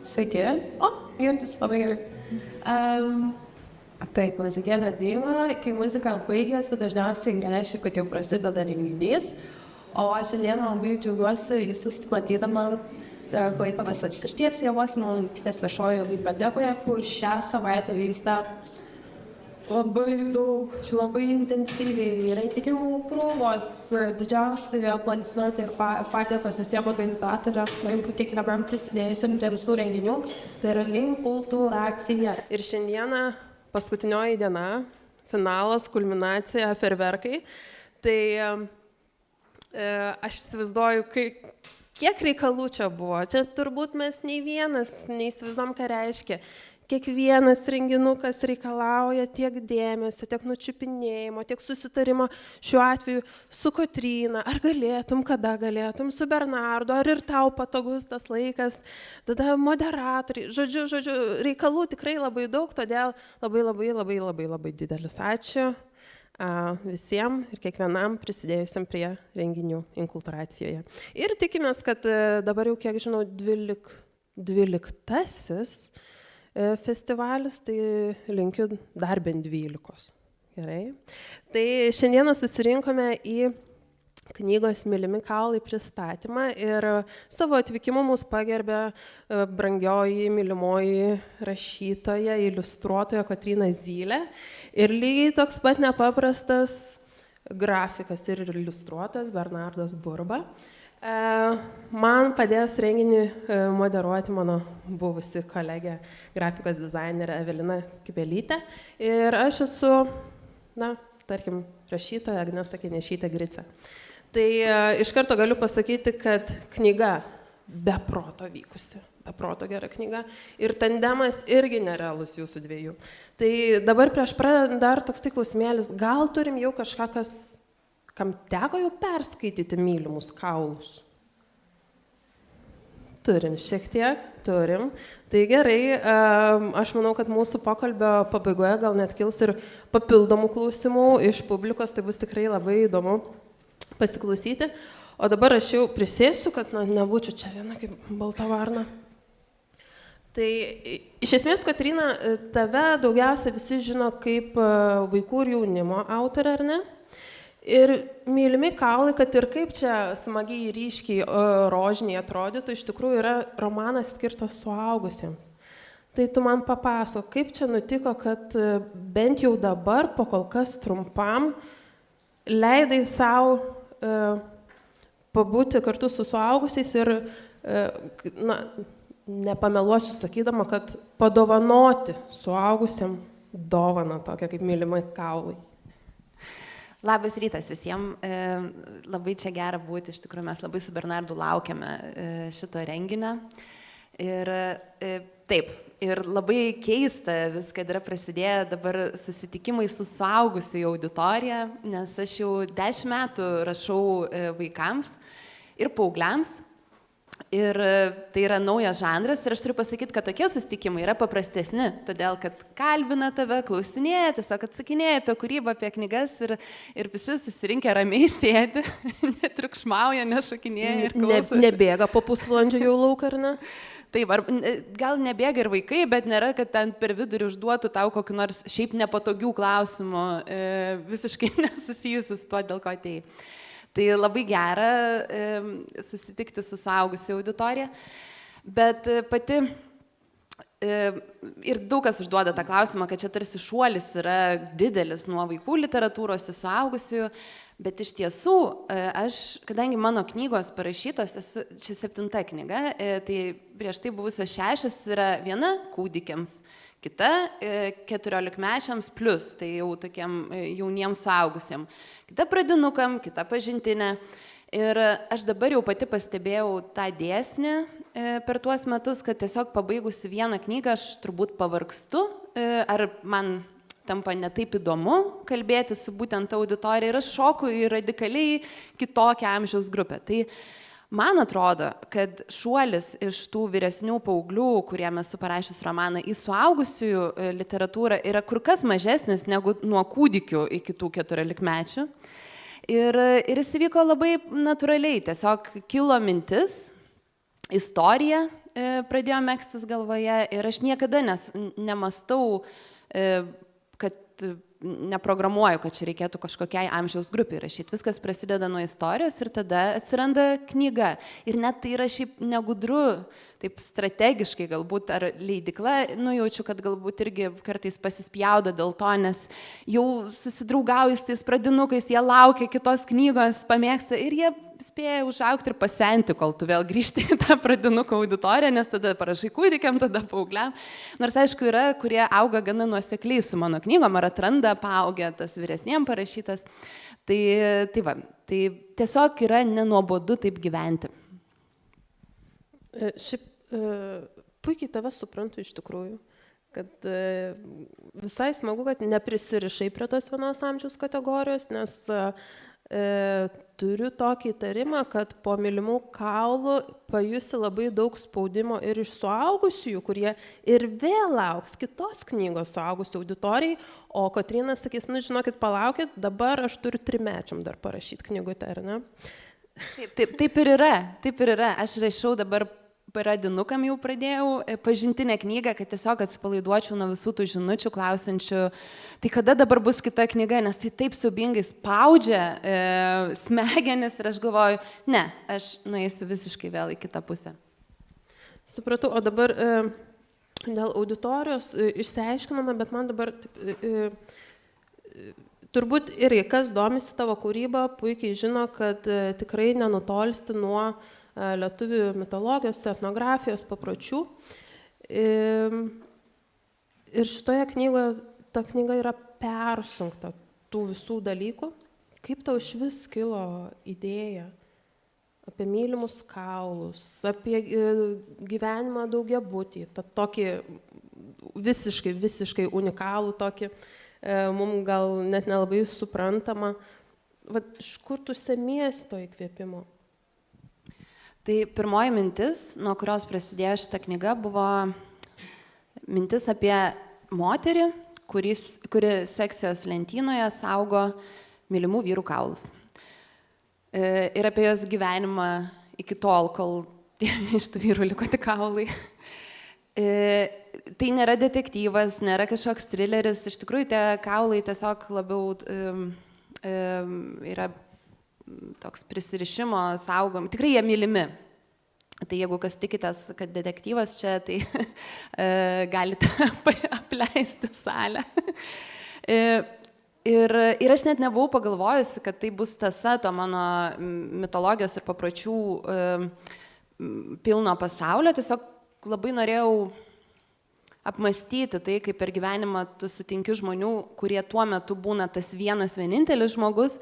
Sveiki. O, jautis labai gerai. Taip, muzikėlė ateina, kai muzika baigėsi, dažniausiai reiškia, kad jau prasideda renginys. O šiandieną labai džiaugiuosi visus matydama Klaipėdos apskrities jėgos nuolatinės viešojoje bibliotekoje, kur šią savaitę vyksta labai daug, labai intensyviai renginių krūvos, didžiausi aplodismentai ir padėkos visiems organizatoriams, kiek nebam prisidėjusim prie visų renginių, tai yra inkultūracija. Ir šiandieną paskutinioji diena, finalas, kulminacija, fejerverkai. Tai aš įsivaizduoju, kiek reikalų čia buvo. Čia turbūt mes nei vienas neįsivaizduom, ką reiškia. Kiekvienas renginukas reikalauja tiek dėmesio, tiek nučiupinėjimo, tiek susitarimo šiuo atveju su Kotryna. Ar galėtum, kada galėtum, su Bernardu, ar ir tau patogus tas laikas, tada moderatoriai. Žodžiu, reikalų tikrai labai daug, todėl labai didelis ačiū visiems ir kiekvienam prisidėjusiam prie renginių inkulturacijoje. Ir tikimės, kad dabar jau, kiek žinau, 12-asis festivalis, tai linkiu dar bent 12. Gerai. Tai šiandieną susirinkome į knygos Mylimi kaulai pristatymą ir savo atvykimu mus pagerbė brangioji, mylimoji rašytoja, iliustruotoja Kotryna Zylė ir lygiai toks pat nepaprastas grafikas ir iliustruotojas Bernardas Burba. Man padės renginį moderuoti mano buvusi kolegė, grafikos dizainerė Evelina Kibelytė. Ir aš esu, tarkim, rašytoja Agnesta Kenešytė Gricė. Tai iš karto galiu pasakyti, kad knyga be proto vykusi, be proto gera knyga. Ir tandemas irgi nerealus jūsų dviejų. Tai dabar prieš pradedant dar toks klausimėlis, gal turim jau kažką, kam teko jau perskaityti Mylimus kaulus? Turim, šiek tiek, turim. Tai gerai, aš manau, kad mūsų pokalbio pabaigoje gal net kils ir papildomų klausimų iš publikos, tai bus tikrai labai įdomu pasiklausyti. O dabar aš jau prisėsiu, kad nebūčiau čia viena kaip balta varna. Tai iš esmės, Kotryna, tave daugiausia visi žino kaip vaikų ir jaunimo autorė, ar ne? Ir Mylimi kaulai, kad ir kaip čia smagiai ryškiai rožiniai atrodytų, iš tikrųjų yra romanas skirtas suaugusiems. Tai tu man papasako, kaip čia nutiko, kad bent jau dabar, po kol kas trumpam, leidai savo pabūti kartu su suaugusiais ir, nepameluosiu sakydama, kad padovanoti suaugusiam dovaną tokią kaip Mylimi kaulai. Labas rytas visiems, labai čia gera būti, iš tikrųjų mes labai su Bernardu laukiame šito renginio. Ir taip, ir labai keista vis, kad yra prasidėję dabar susitikimai su suaugusiųjų auditorija, nes aš jau 10 metų rašau vaikams ir paaugliams. Ir tai yra naujas žanras ir aš turiu pasakyti, kad tokie susitikimai yra paprastesni, todėl kad kalbina tave, klausinėja, tiesiog atsakinėja apie kūrybą, apie knygas ir visi susirinkę ramiai sėdi, netriukšmauja, nešokinėja ir klausosi. Nebėga po pusvalandžio jau lauk, ar ne? Taip, gal nebėga ir vaikai, bet nėra, kad ten per vidurį užduotų tau kokiu nors šiaip nepatogių klausimų, visiškai nesusijusius su tuo, dėl ko atėjai. Tai labai gera susitikti su suaugusia auditorija, bet pati ir daug kas užduoda tą klausimą, kad čia tarsi šuolis yra didelis nuo vaikų literatūros į suaugusiųjų, bet iš tiesų aš, kadangi mano knygos parašytos, čia 7 knyga, tai prieš tai buvusios 6 yra viena kūdikiams, kita 14-mečiams plus, tai jau tokiem jauniems suaugusiem. Kita pradinukam, kita pažintinė. Ir aš dabar jau pati pastebėjau tą dėsnį per tuos metus, kad tiesiog pabaigusi vieną knygą aš turbūt pavargstu, ar man tampa netaip įdomu kalbėti su būtent auditorija ir aš šoku į radikaliai kitokią amžiaus grupę. Tai man atrodo, kad šuolis iš tų vyresnių paauglių, kuriem esu parašius romaną, į suaugusiųjų literatūrą yra kur kas mažesnis negu nuo kūdikių iki tų 14-mečių. Ir jis įvyko labai natūraliai, tiesiog kilo mintis, istorija pradėjo megztis galvoje ir aš niekada nemastau, kad neprogramuoju, kad čia reikėtų kažkokiai amžiaus grupiai rašyti. Viskas prasideda nuo istorijos ir tada atsiranda knyga. Ir net tai yra šiaip negudru, taip strategiškai galbūt, ar leidykla, nujaučiu, kad galbūt irgi kartais pasispjaudo dėl to, nes jau susidraugauja su tais pradinukais, jie laukia kitos knygos, pamėgsta ir jie spėja užaugti ir pasenti, kol tu vėl grįžti į tą pradinuko auditoriją, nes tada parašai kūdikiam, tada paaugliam. Nors aišku yra, kurie auga gana nuosekliai su mano knygom, ar atranda paaugę tas vyresniem parašytas. Tai va, tai tiesiog yra nenuobodu taip gyventi. Šiaip puikiai tave suprantu iš tikrųjų, kad visai smagu, kad neprisirišai prie tos vienos amžiaus kategorijos, nes turiu tokį įtarimą, kad po mylimų kaulų pajusi labai daug spaudimo ir iš suaugusiųjų, kurie ir vėl lauks kitos knygos suaugusių auditorijai, o Kotryna sakys, nu žinokit, palaukit, dabar aš turiu 3-mečiam dar parašyti knygutę, ar ne? Taip ir yra. Aš rašau dabar pradinukam jau pradėjau pažintinę knygą, kad tiesiog atsipalaiduočiau nuo visų tų žinučių klausančių, tai kada dabar bus kita knyga, nes tai taip siaubingai spaudžia smegenis ir aš galvoju, ne, aš nueisiu visiškai vėl į kitą pusę. Supratau, o dabar dėl auditorijos išsiaiškiname, bet man dabar turbūt irgi, kas domisi tavo kūrybą, puikiai žino, kad tikrai nenutolsti nuo lietuvių mitologijos, etnografijos, papročių. Ir šitoje knygoje, ta knyga yra persunkta tų visų dalykų. Kaip tau išvis kilo idėja apie mylimus kaulus, apie gyvenimą daugiabutį, tą tokį visiškai unikalų, tokį mums gal net nelabai suprantamą. Vat, iš kur tu semiesi to įkvėpimo? Tai pirmoji mintis, nuo kurios prasidėjo šitą knygą, buvo mintis apie moterį, kuri sekcijos lentynoje saugo mylimų vyrų kaulus. Ir apie jos gyvenimą iki tol, kol iš tų vyrų liko tik kaulai. Tai nėra detektyvas, nėra kažkoks trileris, iš tikrųjų tie kaulai tiesiog labiau yra toks prisirišimo, saugom, tikrai jie mylimi. Tai jeigu kas tikitės, kad detektyvas čia, tai galite apleisti salę. Ir aš net nebuvau pagalvojusi, kad tai bus tąsa to mano mitologijos ir papročių pilno pasaulio. Tiesiog labai norėjau apmastyti tai, kaip per gyvenimą tu sutinki žmonių, kurie tuo metu būna tas vienintelis žmogus,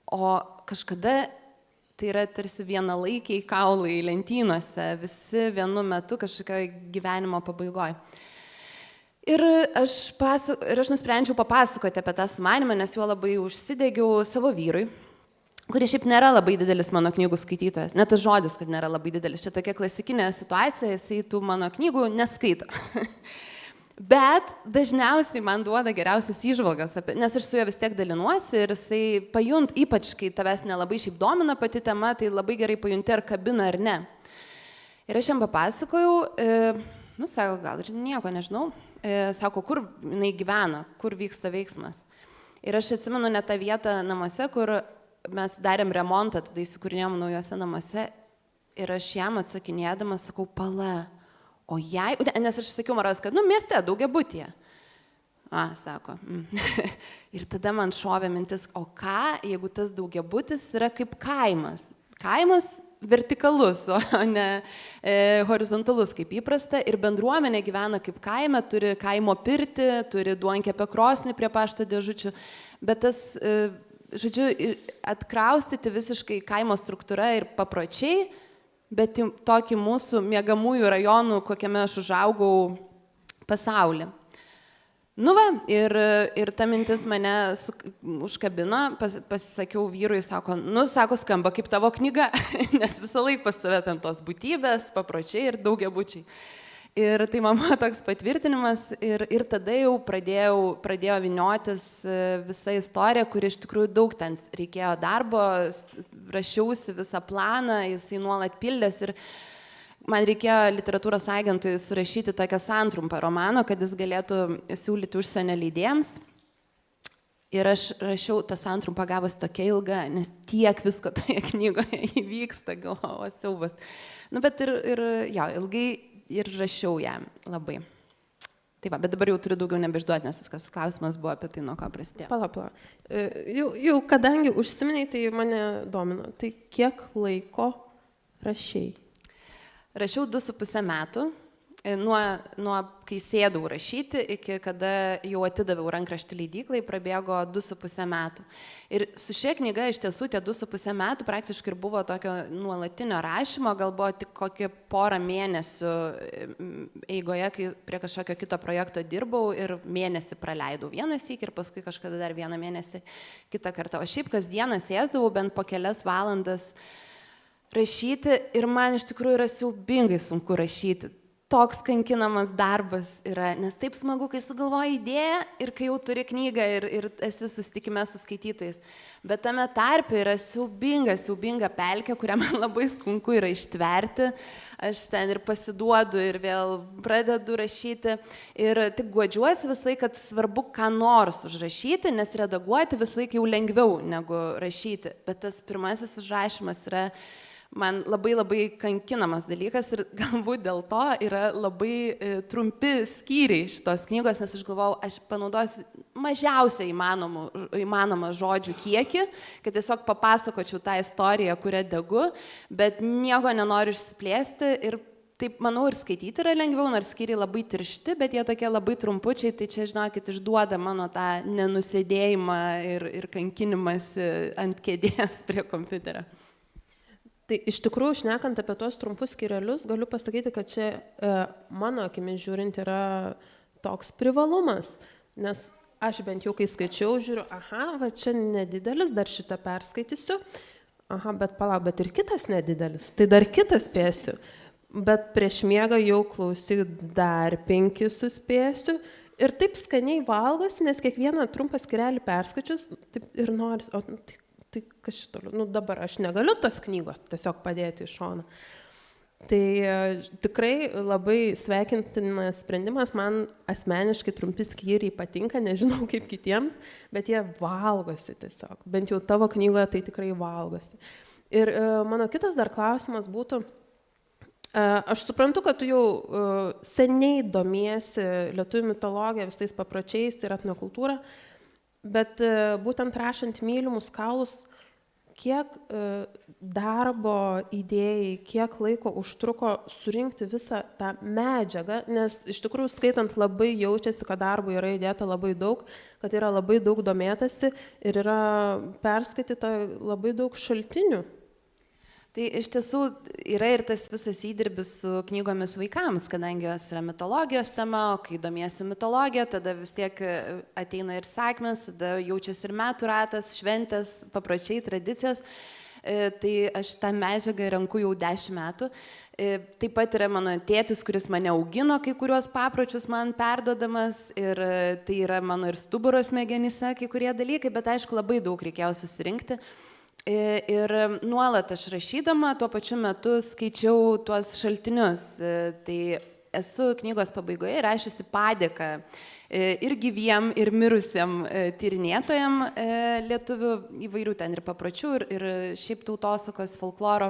o kažkada tai yra tarsi vienalaikiai kaulai lentynose, visi vienu metu kažkokio gyvenimo pabaigoje. Ir aš nusprendžiau papasakoti apie tą sumanimą, nes juo labai užsidegiau savo vyrui, kuris šiaip nėra labai didelis mano knygų skaitytojas. Net tas žodis, kad nėra labai didelis. Čia tokia klasikinė situacija, jisai tų mano knygų neskaito. Bet dažniausiai man duoda geriausias įžvalgas, nes aš su juo vis tiek dalinuosi ir jisai pajunt, ypač kai tavęs nelabai šiaip domina pati tema, tai labai gerai pajunti, ar kabina ar ne. Ir aš jam papasakojau, sako, gal ir nieko nežinau, sako, kur jinai gyvena, kur vyksta veiksmas. Ir aš atsimenu net tą vietą namuose, kur mes darėm remontą, tada įsikūrinėjom naujose namuose ir aš jam atsakinėdama sakau, pala. O jei, nes aš sakiau Maros, kad, mieste, daugiabutyje. Sako. Ir tada man šovė mintis, o ką, jeigu tas daugiabutis yra kaip kaimas? Kaimas vertikalus, o ne horizontalus, kaip įprasta. Ir bendruomenė gyvena kaip kaime, turi kaimo pirtį, turi duonkepę krosnį prie pašto dėžučių. Bet tas, žodžiu, atkraustyti visiškai kaimo struktūra ir papročiai, bet tokį mūsų miegamųjų rajonų, kokiame aš užaugau pasaulį. Ir ta mintis mane užkabino, pasisakiau vyrui, sako, sako, skamba kaip tavo knyga, nes visą laiką pas tave ten tos būtybės, papročiai ir daugiabučiai. Ir tai man buvo toks patvirtinimas ir tada jau pradėjo vyniotis visa istorija, kuri iš tikrųjų daug ten reikėjo darbo, rašiausi visą planą, jisai nuolat pildės ir man reikėjo literatūros agentui surašyti tokią santrumpą romano, kad jis galėtų siūlyti užsienio leidėjams. Ir aš rašiau, tą santrumpą gavosi tokia ilga, nes tiek visko toje knygoje įvyksta, galvoju, siaubas. Nu, bet ilgai ir rašiau ją labai. Tai va, bet dabar jau turiu daugiau nebeišduoti, nes viskas klausimas buvo apie tai, nuo ko prasidėjo. Pala. Jau kadangi užsiminiai, tai mane domino. Tai kiek laiko rašei? Rašiau 2,5 metų. Nuo kai sėdau rašyti iki kada jau atidaviau rankraštį leidyklai, prabėgo 2,5 metų. Ir su šia knyga iš tiesų tie 2,5 metų praktiškai ir buvo tokio nuolatinio rašymo, gal buvo tik kokie porą mėnesių eigoje, kai prie kažkokio kito projekto dirbau ir mėnesį praleidau vieną sykį ir paskui kažkada dar vieną mėnesį kitą kartą. O šiaip kasdieną sėsdavau bent po kelias valandas rašyti ir man iš tikrųjų yra siaubingai sunku rašyti. Toks kankinamas darbas yra, nes taip smagu, kai sugalvoji idėją ir kai jau turi knygą ir esi susitikime su skaitytojais. Bet tame tarpe yra siaubinga pelkė, kurią man labai sunku yra ištverti. Aš ten ir pasiduodu ir vėl pradedu rašyti. Ir tik guodžiuosi visą laiką, kad svarbu ką nors užrašyti, nes redaguoti visą laiką jau lengviau negu rašyti. Bet tas pirmasis užrašymas yra man labai kankinamas dalykas ir galbūt dėl to yra labai trumpi skyriai šitos knygos, nes aš galvojau, aš panaudosiu mažiausiai įmanomą žodžių kiekį, kad tiesiog papasakočiau tą istoriją, kurią degu, bet nieko nenoriu išsiplėsti ir taip, manau, ir skaityti yra lengviau, nors skyriai labai tiršti, bet jie tokie labai trumpučiai, tai čia, žinokit, išduoda mano tą nenusėdėjimą ir kankinimąsi ant kėdės prie kompiuterio. Tai iš tikrųjų, šnekant apie tos trumpus skyrelius, galiu pasakyti, kad čia mano akimis žiūrint yra toks privalumas, nes aš bent jau kai skaičiau, žiūriu, va čia nedidelis, dar šitą perskaitysiu, bet palauk, bet ir kitas nedidelis, tai dar kitą spėsiu, bet prieš miegą jau klausyk, dar 5 suspėsiu ir taip skaniai valgosi, nes kiekvieną trumpą skyrelį perskaičius taip ir noris, tai kas šitoliu, dabar aš negaliu tos knygos tiesiog padėti į šoną. Tai tikrai labai sveikintinas sprendimas, man asmeniškai trumpi skyriai patinka, nežinau kaip kitiems, bet jie valgosi tiesiog, bent jau tavo knygoje tai tikrai valgosi. Ir mano kitas dar klausimas būtų, aš suprantu, kad tu jau seniai domiesi lietuvių mitologiją, visais papročiais ir etnokultūrą, bet būtent rašant Mylimus kaulus, kiek darbo idėjai, kiek laiko užtruko surinkti visą tą medžiagą, nes iš tikrųjų skaitant labai jaučiasi, kad darbo yra įdėta labai daug, kad yra labai daug domėtasi ir yra perskaityta labai daug šaltinių. Tai iš tiesų yra ir tas visas įdirbis su knygomis vaikams, kadangi jos yra mitologijos tema, o kai domiesi mitologija, tada vis tiek ateina ir sakmės, tada jaučiasi ir metų ratas, šventės, papročiai, tradicijos. Tai aš tą medžiagą renku jau 10 metų. Taip pat yra mano tėtis, kuris mane augino, kai kuriuos papročius man perduodamas ir tai yra mano ir stuburo smegenyse kai kurie dalykai, bet aišku labai daug reikėjo susirinkti. Ir nuolat aš rašydama, tuo pačiu metu skaičiau tuos šaltinius. Tai esu knygos pabaigoje rašiusi padėką ir gyviem, ir mirusiem tyrinėtojam lietuvių įvairių ten ir papročių, ir šiaip tautosakos, folkloro.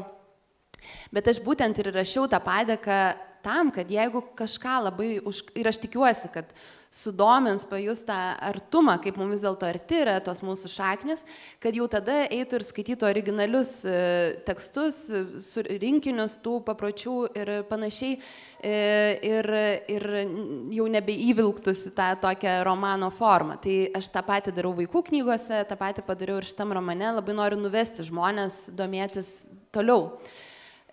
Bet aš būtent ir rašiau tą padėką tam, kad jeigu kažką labai, ir aš tikiuosi, kad sudomins, pajus tą artumą, kaip mums vis dėlto arti yra tos mūsų šaknis, kad jau tada eitų ir skaitytų originalius tekstus, rinkinius tų papročių ir panašiai, ir jau nebeįvilktųsi tą tokią romano formą. Tai aš tą patį darau vaikų knygose, tą patį padariau ir šitam romane, labai noriu nuvesti žmonės domėtis toliau.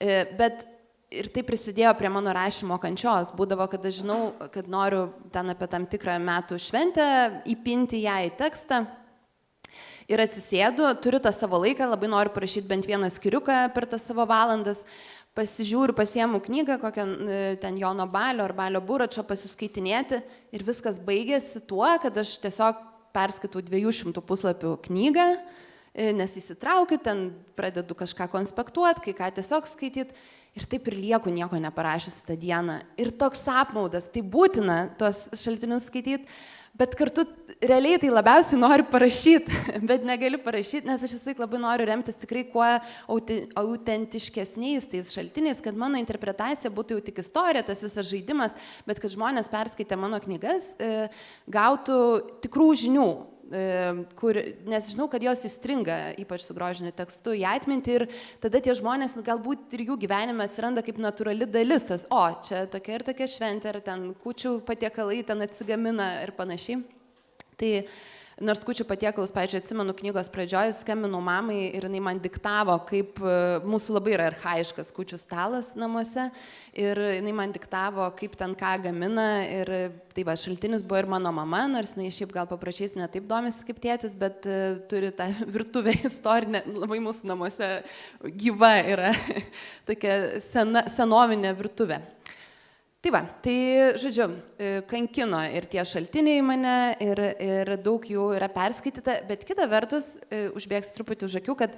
Bet ir tai prisidėjo prie mano rašymo kančios. Būdavo, kad aš žinau, kad noriu ten apie tam tikrą metų šventę įpinti ją į tekstą. Ir atsisėdu, turiu tą savo laiką, labai noriu parašyti bent vieną skyriuką per tas savo valandas. Pasižiūriu, pasiemu knygą, kokią ten Jono Balio ar Balio Buračo pasiskaitinėti ir viskas baigėsi tuo, kad aš tiesiog perskaitau 200 puslapių knygą nes įsitraukiu, ten pradedu kažką konspektuoti, kai ką tiesiog skaityti. Ir taip ir lieku nieko neparašiusi tą dieną. Ir toks apmaudas, tai būtina tuos šaltinius skaityti, bet kartu realiai tai labiausiai noriu parašyti, bet negaliu parašyti, nes aš visai labai noriu remtis tikrai kuo autentiškesniais tais šaltiniais, kad mano interpretacija būtų jau tik istorija, tas visas žaidimas, bet kad žmonės perskaitę mano knygas gautų tikrų žinių. Nes žinau, kad jos įstringa, ypač su grožiniu tekstu, į atmintį ir tada tie žmonės galbūt ir jų gyvenime atsiranda kaip natūrali dalis, tas, čia tokia ir tokia šventė, ir ten kūčių patiekalai ten atsigamina ir panašiai. Tai nors kūčių patiekalus, pavyzdžiui, atsimenu knygos pradžioj, skambinau mamai ir jinai man diktavo, kaip mūsų labai yra archaiškas kūčių stalas namuose ir jinai man diktavo, kaip ten ką gamina ir tai va, šaltinis buvo ir mano mama, nors jinai šiaip gal paprašiais ne taip domisi kaip tėtis, bet turi tą virtuvę istorinę, labai mūsų namuose gyva yra tokia senovinė virtuvė. Tai va, tai žodžiu, kankino ir tie šaltiniai mane ir daug jų yra perskaityta, bet kita vertus, užbėgsiu truputį už akių, kad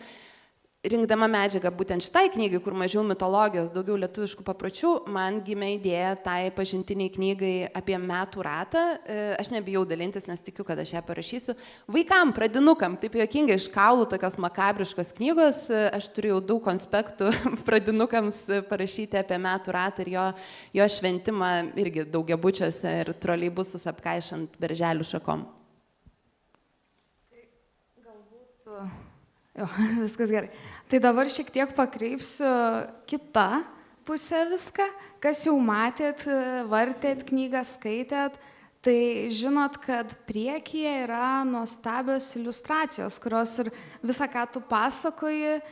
rinkdama medžiagą būtent šitai knygai, kur mažiau mitologijos, daugiau lietuviškų papročių, man gimė idėja tai pažintiniai knygai apie metų ratą. Aš nebijau dalintis, nes tikiu, kad aš ją parašysiu. Vaikam, pradinukam, taip juokingai iš kaulų tokios makabriškos knygos, aš turiu jau daug konspektų pradinukams parašyti apie metų ratą ir jo šventimą irgi daugiabučiuose ir troleibusus apkaišant berželių šakom. Jo, viskas gerai. Tai dabar šiek tiek pakreipsiu kitą pusę viską, kas jau matėt, vartėt knygą, skaitėt, tai žinot, kad priekyje yra nuostabios iliustracijos, kurios ir visą, ką tu pasakoji,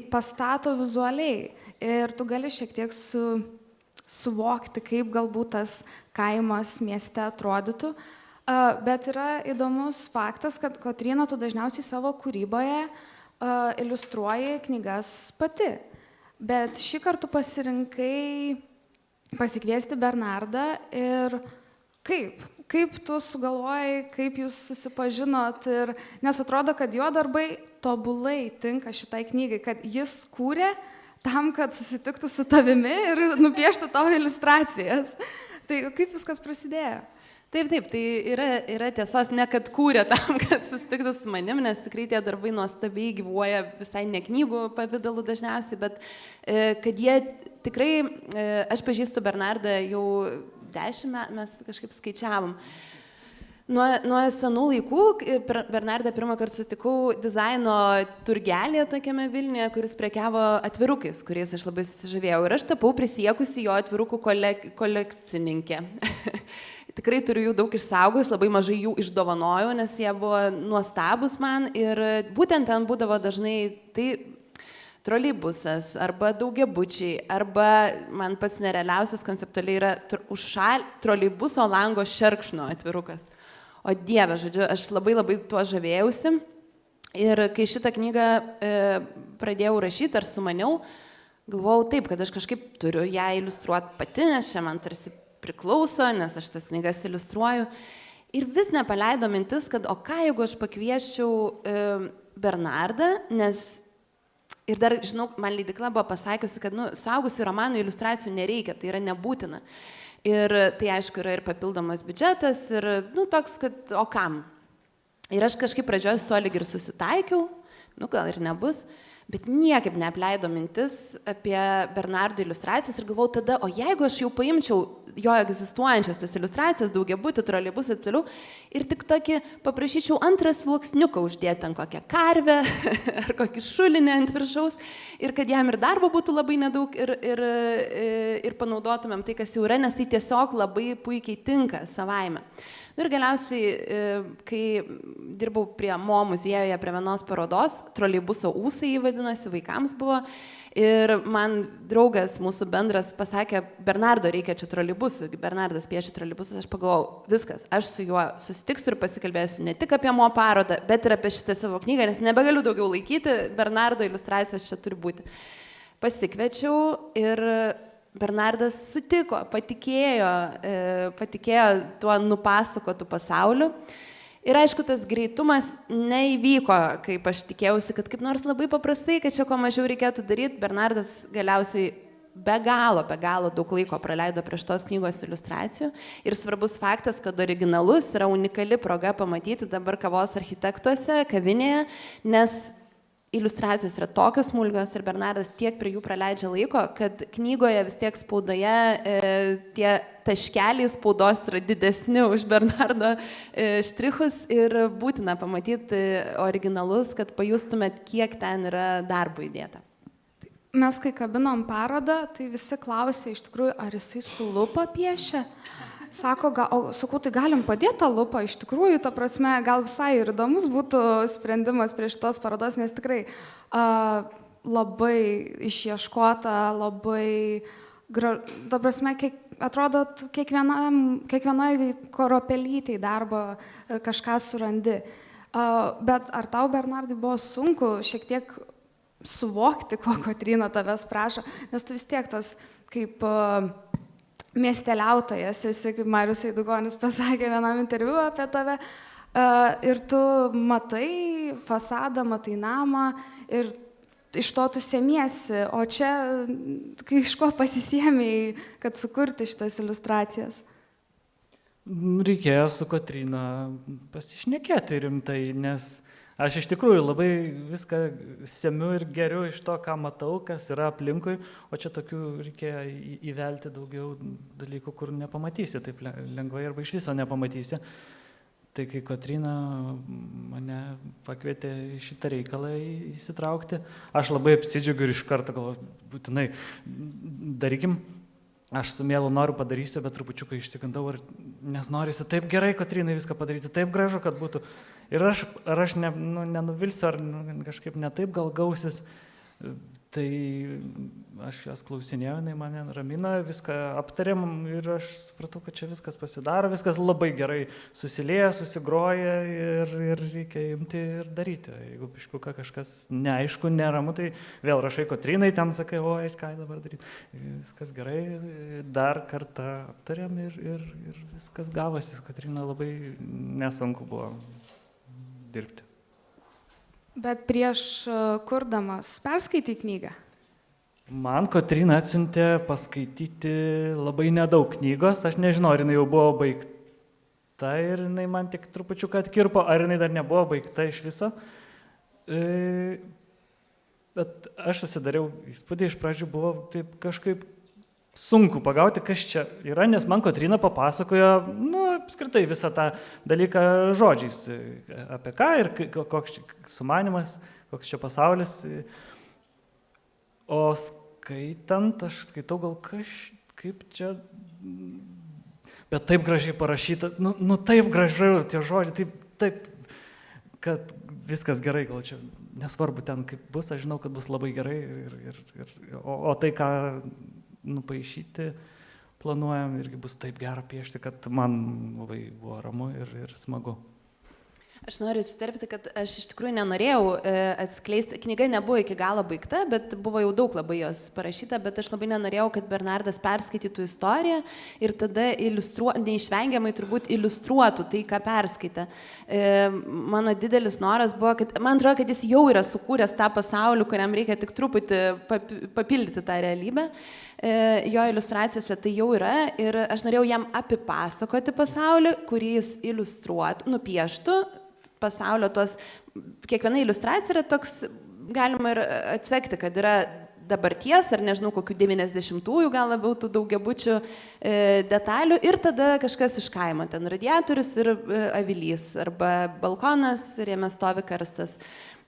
pastato vizualiai. Ir tu gali šiek tiek suvokti, kaip galbūt tas kaimas mieste atrodytų. Bet yra įdomus faktas, kad Kotryna, tu dažniausiai savo kūryboje iliustruoji knygas pati. Bet šį kartą pasirinkai pasikviesti Bernardą ir kaip tu sugalvojai, kaip jūs susipažinot, nes atrodo, kad jo darbai tobulai tinka šitai knygai, kad jis kūrė tam, kad susitiktų su tavimi ir nupieštų tavo iliustracijas. Tai kaip viskas prasidėjo? Taip, tai yra tiesos, ne kad kūrė tam, kad susitiktų su manim, nes tikrai tie darbai nuostabiai gyvuoja visai ne knygų pavidalu dažniausiai, bet kad jie tikrai, aš pažįstu Bernardą jau 10 metų, mes kažkaip skaičiavom. Nuo senų laikų Bernardą pirmą kartą sutikau dizaino turgelėje tokiame Vilniuje, kuris prekiavo atvirukais, kuriais aš labai susižavėjau. Ir aš tapau prisiekusi jo atvirukų kolekcininkė. Tikrai turiu jų daug išsaugojus, labai mažai jų išdovanojau, nes jie buvo nuostabus man ir būtent ten būdavo dažnai tai troleibusas arba daugiabučiai, arba man pats nerealiausias konceptualiai yra troleibuso lango šerkšno atvirukas. O Dieve, žodžiu, aš labai tuo žavėjausi ir kai šitą knygą pradėjau rašyti ar sumaniau, galvojau taip, kad aš kažkaip turiu ją iliustruoti pati, nes čia man tarsi priklauso, nes aš tas knygas iliustruoju. Ir vis nepaleido mintis, kad o ką jeigu aš pakvieščiau Bernardą, nes ir dar, žinau, man leidykla buvo pasakiusi, kad suaugusių romanų iliustracijų nereikia, tai yra nebūtina. Ir tai aišku yra ir papildomas biudžetas ir, toks, kad o kam. Ir aš kažkaip pradžioj su tuo lyg ir susitaikiau, gal ir nebus. Bet niekaip neapleido mintis apie Bernardo iliustracijas ir galvojau tada, o jeigu aš jau paimčiau jo egzistuojančias tas iliustracijas, daugiabutį, troleibus ir taip toliau, ir tik tokį paprašyčiau antrą sluoksniuką uždėti ant kokią karvę ar kokį šulinį ant viršaus ir kad jam ir darbo būtų labai nedaug ir panaudotumėm tai, kas jau yra, nes tai tiesiog labai puikiai tinka savaime. Ir galiausiai, kai dirbau prie Mo muziejuje prie vienos parodos, troleibuso ūsai jį vadinosi, vaikams buvo, ir man draugas mūsų bendras pasakė, Bernardo reikia čia troleibusų, Bernardas piešia troleibusus, aš pagalvojau, viskas, aš su juo susitiksiu ir pasikalbėsiu ne tik apie Mo parodą, bet ir apie šitą savo knygą, nes nebegaliu daugiau laikyti, Bernardo iliustracijos čia turi būti. Pasikviečiau ir Bernardas sutiko, patikėjo tuo nupasakotų pasauliu Ir aišku, tas greitumas neįvyko, kaip aš tikėjausi, kad kaip nors labai paprastai, kad čia ko mažiau reikėtų daryti. Bernardas galiausiai be galo daug laiko praleido prie šitos knygos iliustracijų. Ir svarbus faktas, kad originalus yra unikali proga pamatyti dabar Kavos architektuose, kavinėje, nes iliustracijos yra tokios smulkios ir Bernardas tiek prie jų praleidžia laiko, kad knygoje vis tiek spaudoje tie taškeliai spaudos yra didesni už Bernardo štrichus ir būtina pamatyti originalus, kad pajustumėt, kiek ten yra darbo įdėta. Mes kai kabinom parodą, tai visi klausė iš tikrųjų, ar jisai su lupa piešia. Sakau, tai galim padėti tą lupą, iš tikrųjų, ta prasme, gal visai ir įdomus būtų sprendimas prie šitos parodos, nes tikrai labai išieškota, labai, ta prasme, atrodo, kiekvienai koropelytei darbo kažką surandi. Bet ar tau, Bernardai, buvo sunku šiek tiek suvokti, ko Kotryna tavęs prašo, nes tu vis tiek tas kaip miesteliautojas esi, kaip Marius Eidugonis pasakė vienam interviu apie tave, ir tu matai fasadą, matai namą ir iš to tu semiesi, o čia iš ko pasisėmėjai, kad sukurti šitas iliustracijas? Reikėjo su Kotryna pasišnekėti rimtai, nes aš iš tikrųjų labai viską semiu ir geriu iš to, ką matau, kas yra aplinkui, o čia tokių reikėjo įvelti daugiau dalykų, kur nepamatysi taip lengvai arba iš viso nepamatysi. Tai kai Kotryna mane pakvietė į šitą reikalą įsitraukti, aš labai apsidžiaugiu ir iš karto galvoju, būtinai darykim. Aš su mielu noriu padarysiu, bet trupučiuką išsigandau, nes norisi taip gerai Kotrynai viską padaryti, taip gražu, kad būtų. Ir ar aš nenuvilsiu, ar kažkaip netaip gal gausis. Tai aš jos klausinėjau, jinai mane ramino, viską aptarėm ir aš supratau, kad čia viskas pasidaro, viskas labai gerai susilieja, susigroja ir reikia imti ir daryti. Jeigu biškuka kažkas neaišku, neramu, tai vėl rašai Kotrynai, ten sakai, oi, ką dabar daryti. Viskas gerai, dar kartą aptarėm ir viskas gavosi. Kotryna labai nesunku buvo dirbti. Bet prieš kurdamas perskaitai knygą? Man Kotryna atsiuntė paskaityti labai nedaug knygos, aš nežinau, ar jinai jau buvo baigta ir jinai man tik trupučiuką atkirpo, ar jinai dar nebuvo baigta iš viso. Bet aš susidariau įspūdį, iš pradžių buvo taip kažkaip sunku pagauti, kas čia yra, nes man Kotryna papasakojo, apskritai visą tą dalyką žodžiais, apie ką ir koks sumanimas, koks čia pasaulis. O skaitant, aš skaitau gal kaip čia, bet taip gražiai parašyta, taip gražiai tie žodžiai, taip, kad viskas gerai, gal čia nesvarbu ten kaip bus, aš žinau, kad bus labai gerai, o tai, ką nupaišyti planuojam, irgi bus taip gera piešti, kad man labai buvo ramu ir smagu. Aš noriu įsiterpti, kad aš iš tikrųjų nenorėjau atskleisti, knyga nebuvo iki galo baigta, bet buvo jau daug labai jos parašyta, bet aš labai nenorėjau, kad Bernardas perskaitytų istoriją ir tada neišvengiamai turbūt iliustruotų tai, ką perskaitė. Mano didelis noras buvo, kad man atrodo, kad jis jau yra sukūręs tą pasaulį, kuriam reikia tik truputį papildyti tą realybę. Jo iliustracijose tai jau yra ir aš norėjau jam apipasakoti pasaulį, kurį jis iliustruotų, nupieštų pasaulio tos, kiekviena iliustracija yra toks, galima ir atsekti, kad yra dabarties, ar nežinau, kokių 90-ųjų gal labiau tų daugiabučių detalių ir tada kažkas iš kaimo, ten radiatorius ir avilys, arba balkonas ir jame stovi karstas.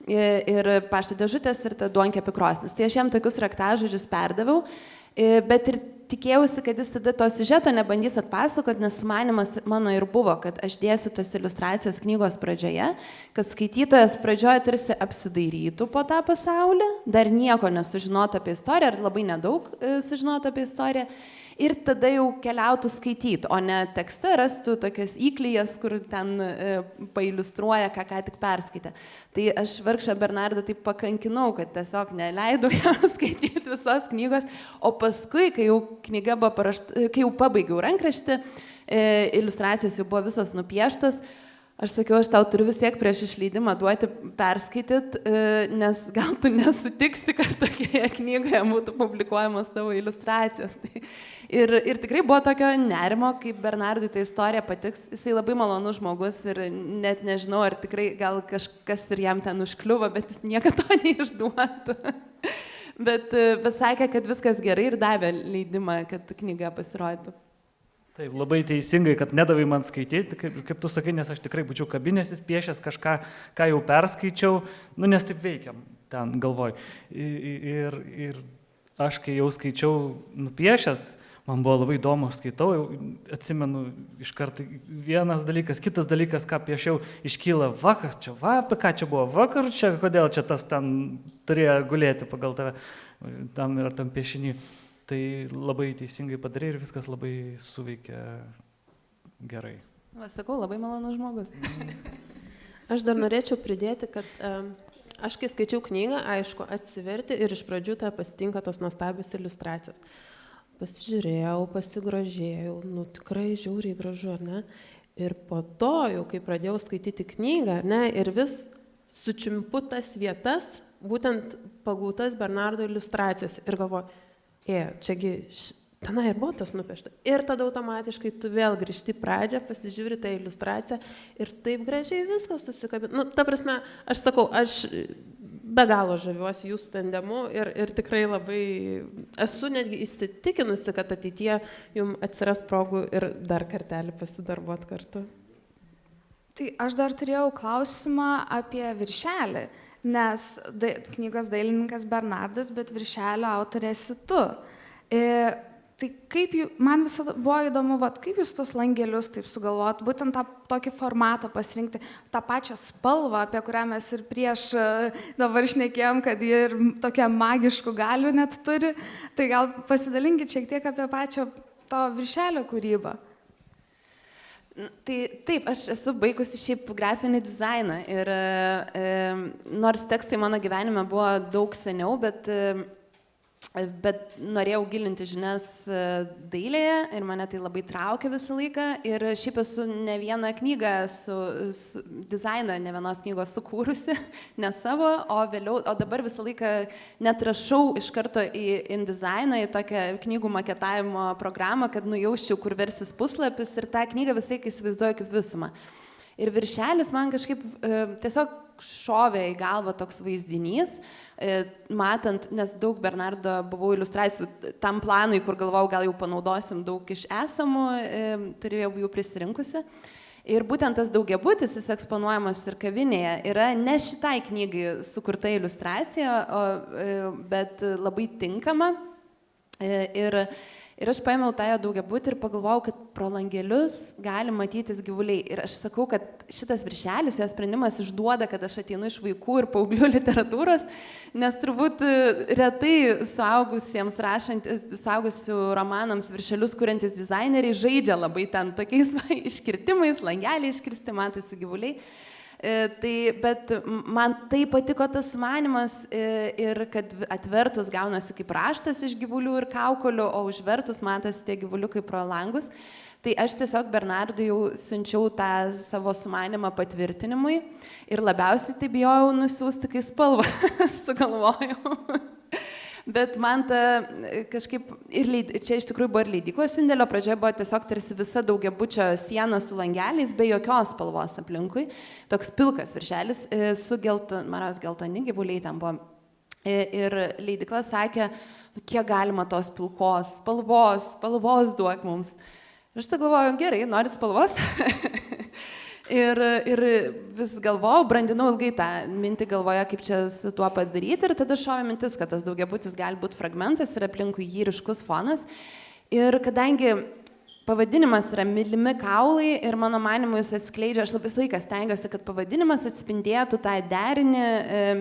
Ir pašto dėžutės ir ta duonkepė krosnis. Tai aš jam tokius raktažodžius perdaviau, bet ir tikėjausi, kad jis tada to siužeto nebandys atpasakoti, nes sumanimas mano ir buvo, kad aš dėsiu tas iliustracijas knygos pradžioje, kad skaitytojas pradžioje tarsi apsidairytų po tą pasaulį, dar nieko nesužinotų apie istoriją, ar labai nedaug sužinotų apie istoriją, ir tada jau keliautų skaityti, o ne tekste rastų tokias įklijas, kur ten pailiustruoja, ką tik perskaitė. Tai aš vargšą Bernardą taip pakankinau, kad tiesiog neleidau jam skaityti visos knygos, o paskui, kai jau knyga buvo parašta, kai jau pabaigiau rankraštį, iliustracijos jau buvo visos nupieštos, Aš sakiau, aš tau turiu vis tiek prieš išleidimą duoti perskaityt, nes gal tu nesutiksi, kad tokioje knygoje būtų publikuojamos tavo iliustracijos. Ir tikrai buvo tokio nerimo, kaip Bernardui ta istorija patiks. Jisai labai malonus žmogus ir net nežinau, ar tikrai gal kažkas ir jam ten užkliuvo, bet jis niekada to neišduotų. Bet sakė, kad viskas gerai ir davė leidimą, kad knyga pasirodytų. Taip, labai teisingai, kad nedavai man skaityti, kaip tu sakai, nes aš tikrai būčiau kabinėsis, piešęs kažką, ką jau perskaičiau, nes taip veikiam ten galvoj. Ir aš, kai jau skaičiau nupiešęs, man buvo labai įdomu, aš skaitau, atsimenu iškart vienas dalykas, kitas dalykas, ką piešiau, iškyla vakar čia, apie ką čia buvo vakar čia, kodėl čia tas ten turėjo gulėti pagal tave, tam yra tam piešinį. Tai labai teisingai padarai ir viskas labai suveikia gerai. Sakau, labai malonus žmogus. Aš dar norėčiau pridėti, kad aš kai skaičiau knygą, aišku, atsiverti ir iš pradžių tą pasitinka tos nuostabios iliustracijos. Pasižiūrėjau, pasigrožėjau, tikrai žiauriai gražu, ar ne? Ir po to, jau kai pradėjau skaityti knygą, ar ne, ir vis sučiumpu tas vietas, būtent pagautas Bernardo iliustracijos ir galvoju, čiagi tenai ir buvo tas nupiešta. Ir tada automatiškai tu vėl grįžti į pradžią, pasižiūri tą iliustraciją ir taip gražiai viskas susikabina. Ta prasme, aš sakau, aš be galo žaviuosi jūsų tandemu ir tikrai labai esu netgi įsitikinusi, kad ateityje jums atsiras progų ir dar kartelį pasidarbuot kartu. Tai aš dar turėjau klausimą apie viršelį. Nes knygos dailininkas Bernardas, bet viršelio autorė esi tu. Tai kaip man visada buvo įdomu, kaip jūs tos langelius taip sugalvot, būtent tą tokį formatą pasirinkti, tą pačią spalvą, apie kurią mes ir prieš dabar šnekėjom, kad jie ir tokia magiškų galių net turi. Tai gal pasidalinkit šiek tiek apie pačią to viršelio kūrybą. Tai taip, aš esu baigusi šiaip grafinį dizainą ir nors tekstai mano gyvenime buvo daug seniau, bet norėjau gilinti žinias dailėje ir mane tai labai traukė visą laiką ir šiaip esu ne vieną knygą su dizainą, ne vienos knygos sukūrusi, ne savo, o dabar visą laiką net rašau iš karto į InDesigną, į tokią knygų maketavimo programą, kad nujausčiau, kur versis puslapis ir tą knygą visai įsivaizduoju kaip visumą. Ir viršelis man kažkaip tiesiog šovė į galvą toks vaizdinys, matant, nes daug Bernardo buvau iliustracijų tam planui, kur galvojau, gal jau panaudosim daug iš esamų, turėjau jų prisirinkusi. Ir būtent tas daugiabutis, jis eksponuojamas ir kavinėje, yra ne šitai knygai sukurta iliustracija, bet labai tinkama. Ir aš paėmiau tą daugiabutį ir pagalvojau, kad pro langelius gali matytis gyvuliai. Ir aš sakau, kad šitas viršelis, jo sprendimas išduoda, kad aš ateinu iš vaikų ir paauglių literatūros, nes turbūt retai suaugusiems suaugusių romanams viršelius kuriantis dizaineriai žaidžia labai ten tokiais iškirtimais, langeliai iškirsti, matosi gyvuliai. Bet man tai patiko tas sumanymas ir kad atvertus gaunasi kaip raštas iš gyvulių ir kaukolių, o užvertus matosi tie gyvuliukai pro langus. Tai aš tiesiog Bernardui jau siunčiau tą savo sumanymą patvirtinimui ir labiausiai tai bijojau nusiųsti, kai spalvą sugalvojau. Bet man ta kažkaip, ir čia iš tikrųjų buvo ir leidyklos indėlio, pradžioje buvo tiesiog tarsi visa daugiabučio siena su langeliais, be jokios spalvos aplinkui, toks pilkas viršelis, su maros geltoni gyvuliai ten buvo. Ir leidykla sakė, kiek galima tos pilkos spalvos duok mums. Ir aš tai galvoju, gerai, nori spalvos? Ir vis galvojau, brandinau ilgai tą mintį galvoje, kaip čia su tuo padaryti ir tada šovė mintis, kad tas daugiabutis gali būti fragmentas ir aplinkui jį ryškus fonas. Ir kadangi pavadinimas yra Mylimi kaulai ir mano manymu jis atskleidžia, aš labai laiką stengiuosi, kad pavadinimas atspindėtų tą derinį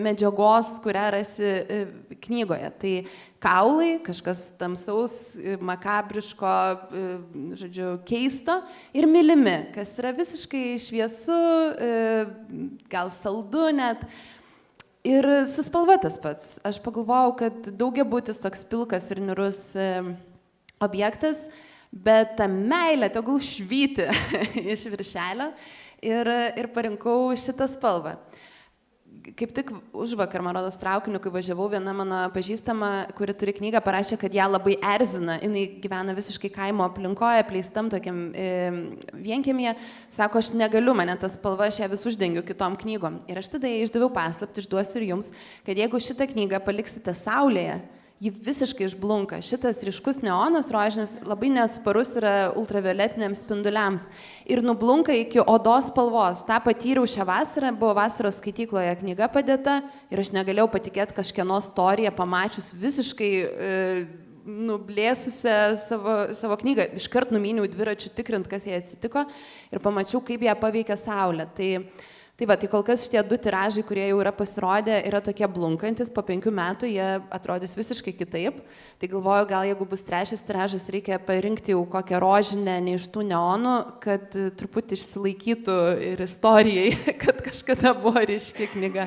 medžiagos, kurią rasi knygoje. Tai kaulai, kažkas tamsaus, makabriško, žodžiu, keisto ir mylimi, kas yra visiškai šviesu, gal saldu net. Ir suspalva tas pats. Aš pagalvojau, kad daugiabutis toks pilkas ir niurus objektas, bet ta meilė tegul švyti iš viršelio. ir parinkau šitą spalvą. Kaip tik užvakar, man rodos, traukiniu, kai važiavau, viena mano pažįstama, kuri turi knygą, parašė, kad ją labai erzina. Jis gyvena visiškai kaimo aplinkoje, apleistam tokiam vienkiemyje. Sako, aš negaliu, mane tas spalva, aš ją vis uždengiu kitom knygom. Ir aš tada išdaviau paslaptį, išduosiu ir jums, kad jeigu šitą knygą paliksite saulėje, ji visiškai išblunka. Šitas ryškus neonas rožinis labai neatsparus yra ultravioletiniams spinduliams ir nublunka iki odos spalvos. Ta patyriau šią vasarą, buvo vasaros skaitykloje knyga padėta ir aš negalėjau patikėti kažkieno istoriją, pamačius visiškai nublėsusią savo knygą. Iškart numyniau dviračių tikrint, kas jai atsitiko ir pamačiau, kaip ją paveikia saulė. Tai kol kas šitie 2 tiražai, kurie jau yra pasirodę, yra tokie blunkantis, po 5 metų jie atrodys visiškai kitaip. Tai galvoju, gal jeigu bus 3 tiražas, reikia parinkti jau kokią rožinę ne iš tų neonų, kad truputį išsilaikytų ir istorijai, kad kažkada buvo ryški knyga.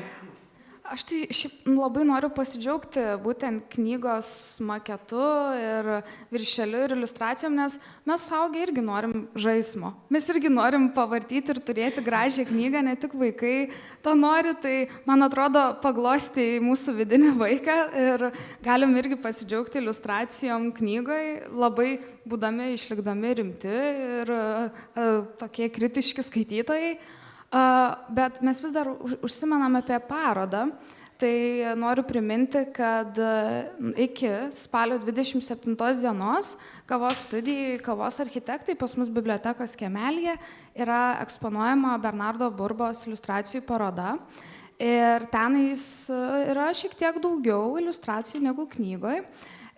Aš tai šiaip labai noriu pasidžiaugti būtent knygos maketu ir viršeliu ir iliustracijom, nes mes suaugę irgi norim žaismo. Mes irgi norim pavartyti ir turėti gražią knygą, ne tik vaikai to nori, tai man atrodo paglosti į mūsų vidinį vaiką ir galim irgi pasidžiaugti iliustracijom knygoj, labai būdami, išlikdami rimti ir tokie kritiški skaitytojai. Bet mes vis dar užsimenam apie parodą, tai noriu priminti, kad iki spalio 27 dienos Kavos studijai, Kavos architektai pas mus bibliotekos kiemelyje yra eksponuojama Bernardo Burbos iliustracijų paroda. Ir tenais yra šiek tiek daugiau iliustracijų negu knygoje.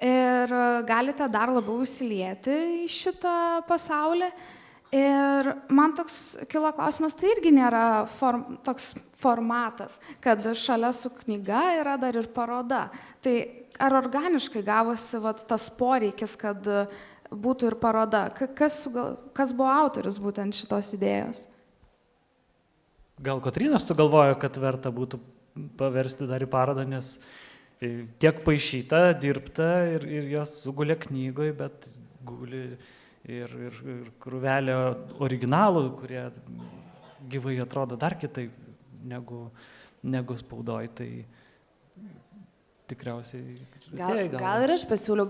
Ir galite dar labiau įsilieti į šitą pasaulį. Ir man toks kilo klausimas, tai irgi nėra toks formatas, kad šalia su knyga yra dar ir paroda. Tai ar organiškai gavosi tas poreikis, kad būtų ir paroda? Kas buvo autorius būtent šitos idėjos? Gal Kotryna sugalvojo, kad verta būtų paversti dar į parodą, nes tiek paišyta, dirbta ir jos sugulė knygoje, bet guli ir krūvelė originalų, kurie gyvai atrodo dar kitaip negu spaudoj, tai tikriausiai... Gal ir aš pasiūliau,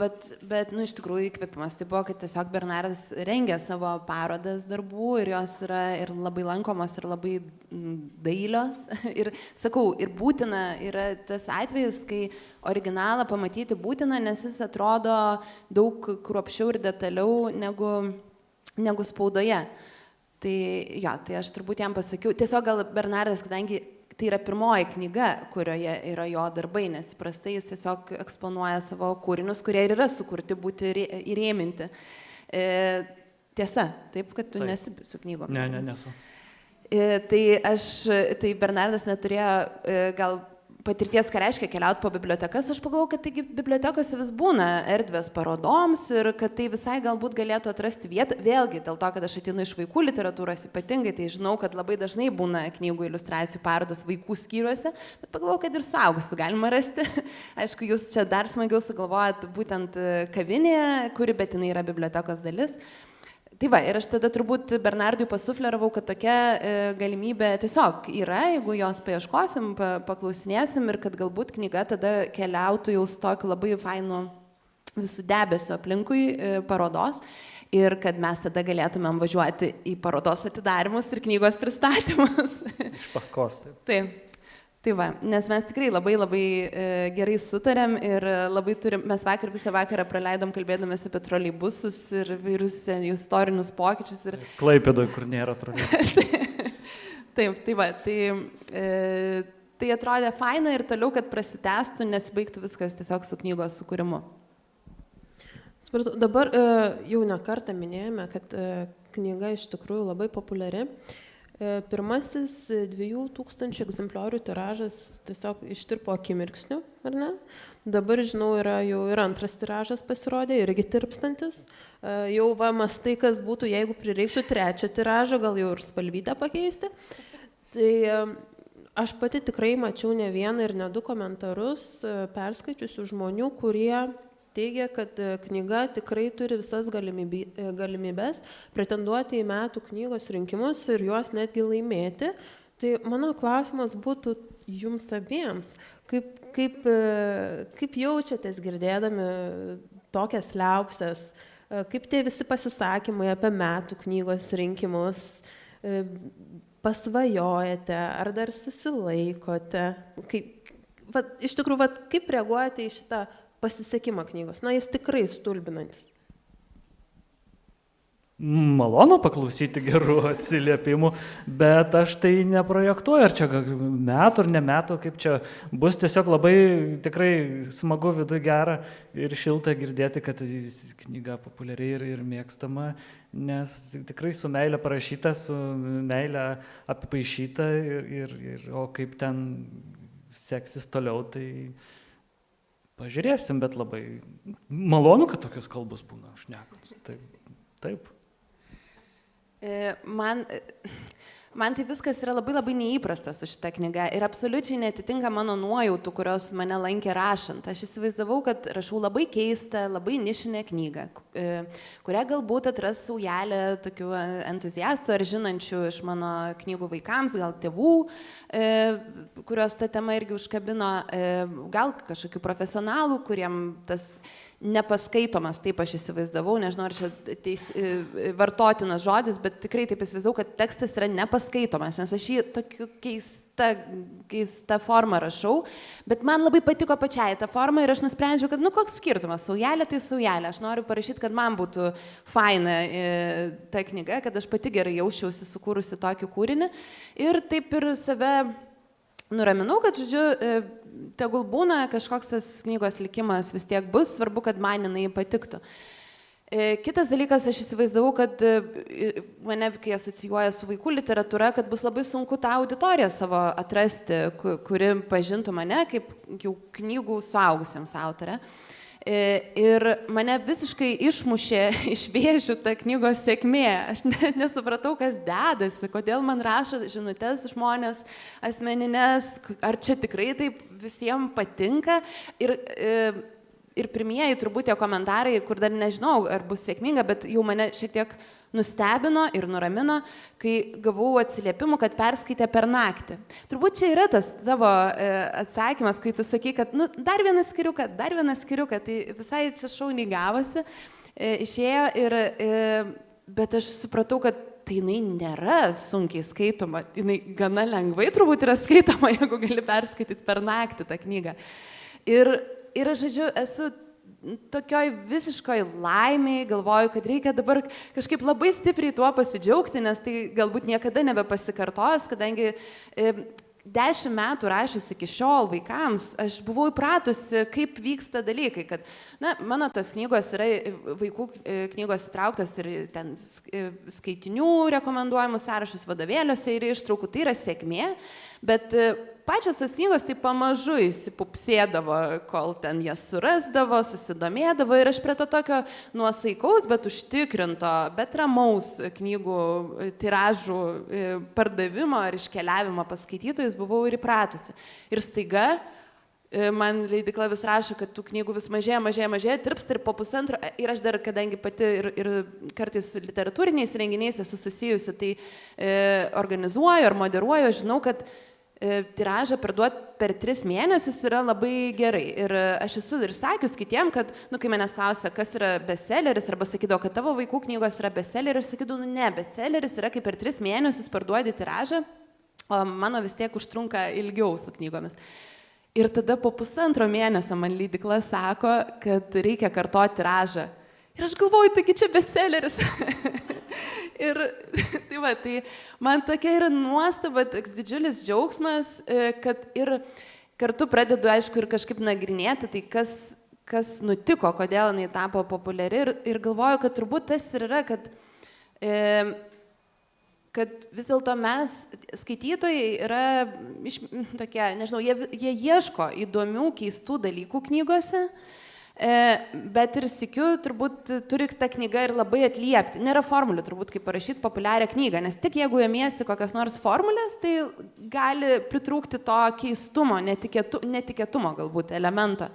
bet iš tikrųjų įkvėpimas tai buvo, kad tiesiog Bernardas rengia savo parodas darbų ir jos yra ir labai lankomos, ir labai dailios. Ir sakau, ir būtina yra tas atvejis, kai originalą pamatyti būtina, nes jis atrodo daug kruopščiau ir detaliau negu spaudoje. Tai aš turbūt jam pasakiau, tiesiog gal Bernardas, kadangi tai yra pirmoji knyga, kurioje yra jo darbai, nes įprastai jis tiesiog eksponuoja savo kūrinius, kurie ir yra sukurti būti įrėminti. Tiesa, taip, kad tu nesi su knygom. Ne, nesu. Tai Bernardas neturėjo gal patirties, ką reiškia keliauti po bibliotekas. Aš pagalvojau, kad taigi bibliotekose vis būna erdvės parodoms ir kad tai visai galbūt galėtų atrasti vietą. Vėlgi, dėl to, kad aš ateinu iš vaikų literatūros ypatingai, tai žinau, kad labai dažnai būna knygų iliustracijų parodos vaikų skyriuose, bet pagalvojau, kad ir suaugusių galima rasti. Aišku, jūs čia dar smagiau sugalvojat būtent kavinėje, kuri bet jinai yra bibliotekos dalis. Tai va, ir aš tada turbūt Bernardui pasufleravau, kad tokia galimybė tiesiog yra, jeigu jos paieškosim, paklausinėsim ir kad galbūt knyga tada keliautų jau su tokiu labai fainu visų debesio aplinkui parodos ir kad mes tada galėtumėm važiuoti į parodos atidarimus ir knygos pristatymus. Iš paskos, taip. Taip. Tai va, nes mes tikrai labai gerai sutarėm ir labai mes vakar visą vakarą praleidom kalbėdamės apie troleibusus ir vairius istorinius pokyčius. Klaipėdoje, kur nėra troleibusų. Taip, tai va, tai atrodė faina ir toliau, kad prasitęstų, nesibaigtų viskas tiesiog su knygos sukūrimu. Supratau, dabar jau ne kartą minėjome, kad knyga iš tikrųjų labai populiari. Pirmasis 2000 egzempliorių tiražas tiesiog ištirpo akimirksniu, ar ne? Dabar, žinau, yra jau ir antras tiražas pasirodė, irgi tirpstantis. Jau mastai, kas būtų, jeigu prireiktų trečią tiražą, gal jau ir spalvytę pakeisti. Tai aš pati tikrai mačiau ne vieną ir ne du komentarus perskaičiusių žmonių, kurie teigia, kad knyga tikrai turi visas galimybės pretenduoti į metų knygos rinkimus ir juos netgi laimėti. Tai mano klausimas būtų jums abiems, kaip jaučiatės girdėdami tokias liaupses, kaip tie visi pasisakymai apie metų knygos rinkimus, pasvajojate, ar dar susilaikote, iš tikrųjų, kaip reaguojate į šitą pasisekimą knygos? Na, jis tikrai stulbinantis. Malonu paklausyti gerų atsiliepimų, bet aš tai neprojektuoju, ar čia metų ar ne metų, kaip čia bus. Tiesiog labai tikrai smagu viduje gera ir šilta girdėti, kad knyga populiari ir mėgstama, nes tikrai su meilė parašyta, su meilė apipaišyta o kaip ten seksis toliau, tai pažiūrėsim, bet labai malonu, kad tokios kalbos būna šnekant. Taip. Man tai viskas yra labai neįprasta su šita knyga ir absoliučiai netitinka mano nuojautų, kurios mane lankė rašant. Aš įsivaizdavau, kad rašau labai keistą, labai nišinę knygą, kurią galbūt atras saujelė tokių entuziastų ar žinančių iš mano knygų vaikams, gal tėvų, kurios ta tema irgi užkabino, gal kažkokių profesionalų, kuriem tas nepaskaitomas, taip aš įsivaizdavau, nežinau, ar čia vartotinas žodis, bet tikrai taip įsivaizdavau, kad tekstas yra nepaskaitomas, nes aš jį tokiu keista forma rašau, bet man labai patiko pačiai ta forma ir aš nusprendžiau, kad koks skirtumas, saujelė tai saujelė, aš noriu parašyti, kad man būtų faina ta knyga, kad aš pati gerai jausčiausi sukūrusi tokį kūrinį ir taip ir save nuraminau, kad, žodžiu, tegul būna kažkoks tas knygos likimas vis tiek bus, svarbu, kad man jinai patiktų. Kitas dalykas, aš įsivaizdavau, kad mane, kai asocijuoja su vaikų literatūra, kad bus labai sunku tą auditoriją savo atrasti, kuri pažintų mane kaip jau knygų suaugusiems autorę. Ir mane visiškai išmušė iš vėžių ta knygos sėkmė. Aš nesupratau, kas dedasi, kodėl man rašo žinutes žmonės asmeninės, ar čia tikrai taip visiems patinka. Ir pirmieji turbūt tie komentarai, kur dar nežinau, ar bus sėkminga, bet jau mane šiek tiek nustebino ir nuramino, kai gavau atsiliepimų, kad perskaitė per naktį. Turbūt čia yra tas tavo atsakymas, kai tu sakai, kad dar vieną skiriuką, tai visai čia šauniai gavosi, išėjo bet aš supratau, kad tai jinai nėra sunkiai skaitoma, jinai gana lengvai turbūt yra skaitoma, jeigu gali perskaityti per naktį tą knygą. Ir aš, žodžiu, esu tokioj visiškoj laimėj, galvoju, kad reikia dabar kažkaip labai stipriai tuo pasidžiaugti, nes tai galbūt niekada nebepasikartos, kadangi 10 metų rašius iki šiol vaikams, aš buvau įpratusi, kaip vyksta dalykai, kad, mano tos knygos yra vaikų knygos įtrauktos ir ten skaitinių rekomenduojamų sąrašus vadovėliuose ir ištraukų, tai yra sėkmė, bet pačios tos knygos tai pamažu įsipupsėdavo, kol ten jas surasdavo, susidomėdavo ir aš prie to tokio nuosaikaus, bet užtikrinto, bet ramaus knygų tiražų pardavimo ar iškeliavimo pas skaitytojus buvau ir įpratusi. Ir staiga man leidykla vis rašo, kad tų knygų vis mažėja, tirpsta ir po pusantro, ir aš dar, kadangi pati ir kartais su literatūriniais renginiais esu susijusi, tai organizuoju ar moderuoju, aš žinau, kad tiražą parduoti per 3 mėnesius yra labai gerai. Ir aš esu ir sakius kitiem, kad, kai manęs klausia, kas yra bestselleris, arba sakydavo, kad tavo vaikų knygos yra bestselleris, aš sakydavau, ne, bestselleris yra, kai per 3 mėnesius parduodi tiražą, o mano vis tiek užtrunka ilgiau su knygomis. Ir tada po 1,5 mėnesio man leidykla sako, kad reikia kartoti tiražą. Ir aš galvoju, taigi čia bestselleris. Ir tai man tokia yra nuostaba, toks didžiulis džiaugsmas, kad ir kartu pradedu, aišku, ir kažkaip nagrinėti, tai kas nutiko, kodėl jinai tapo populiari ir galvoju, kad turbūt tas ir yra, kad vis dėlto mes, skaitytojai, yra tokie, nežinau, jie ieško įdomių, keistų dalykų knygose. Bet ir sykiu turbūt turi ta knyga ir labai atliepti. Nėra formulių turbūt, kaip parašyti populiarią knygą, nes tik jeigu ėmiesi kokias nors formulės, tai gali pritrūkti to keistumo, netikėtumo galbūt elemento.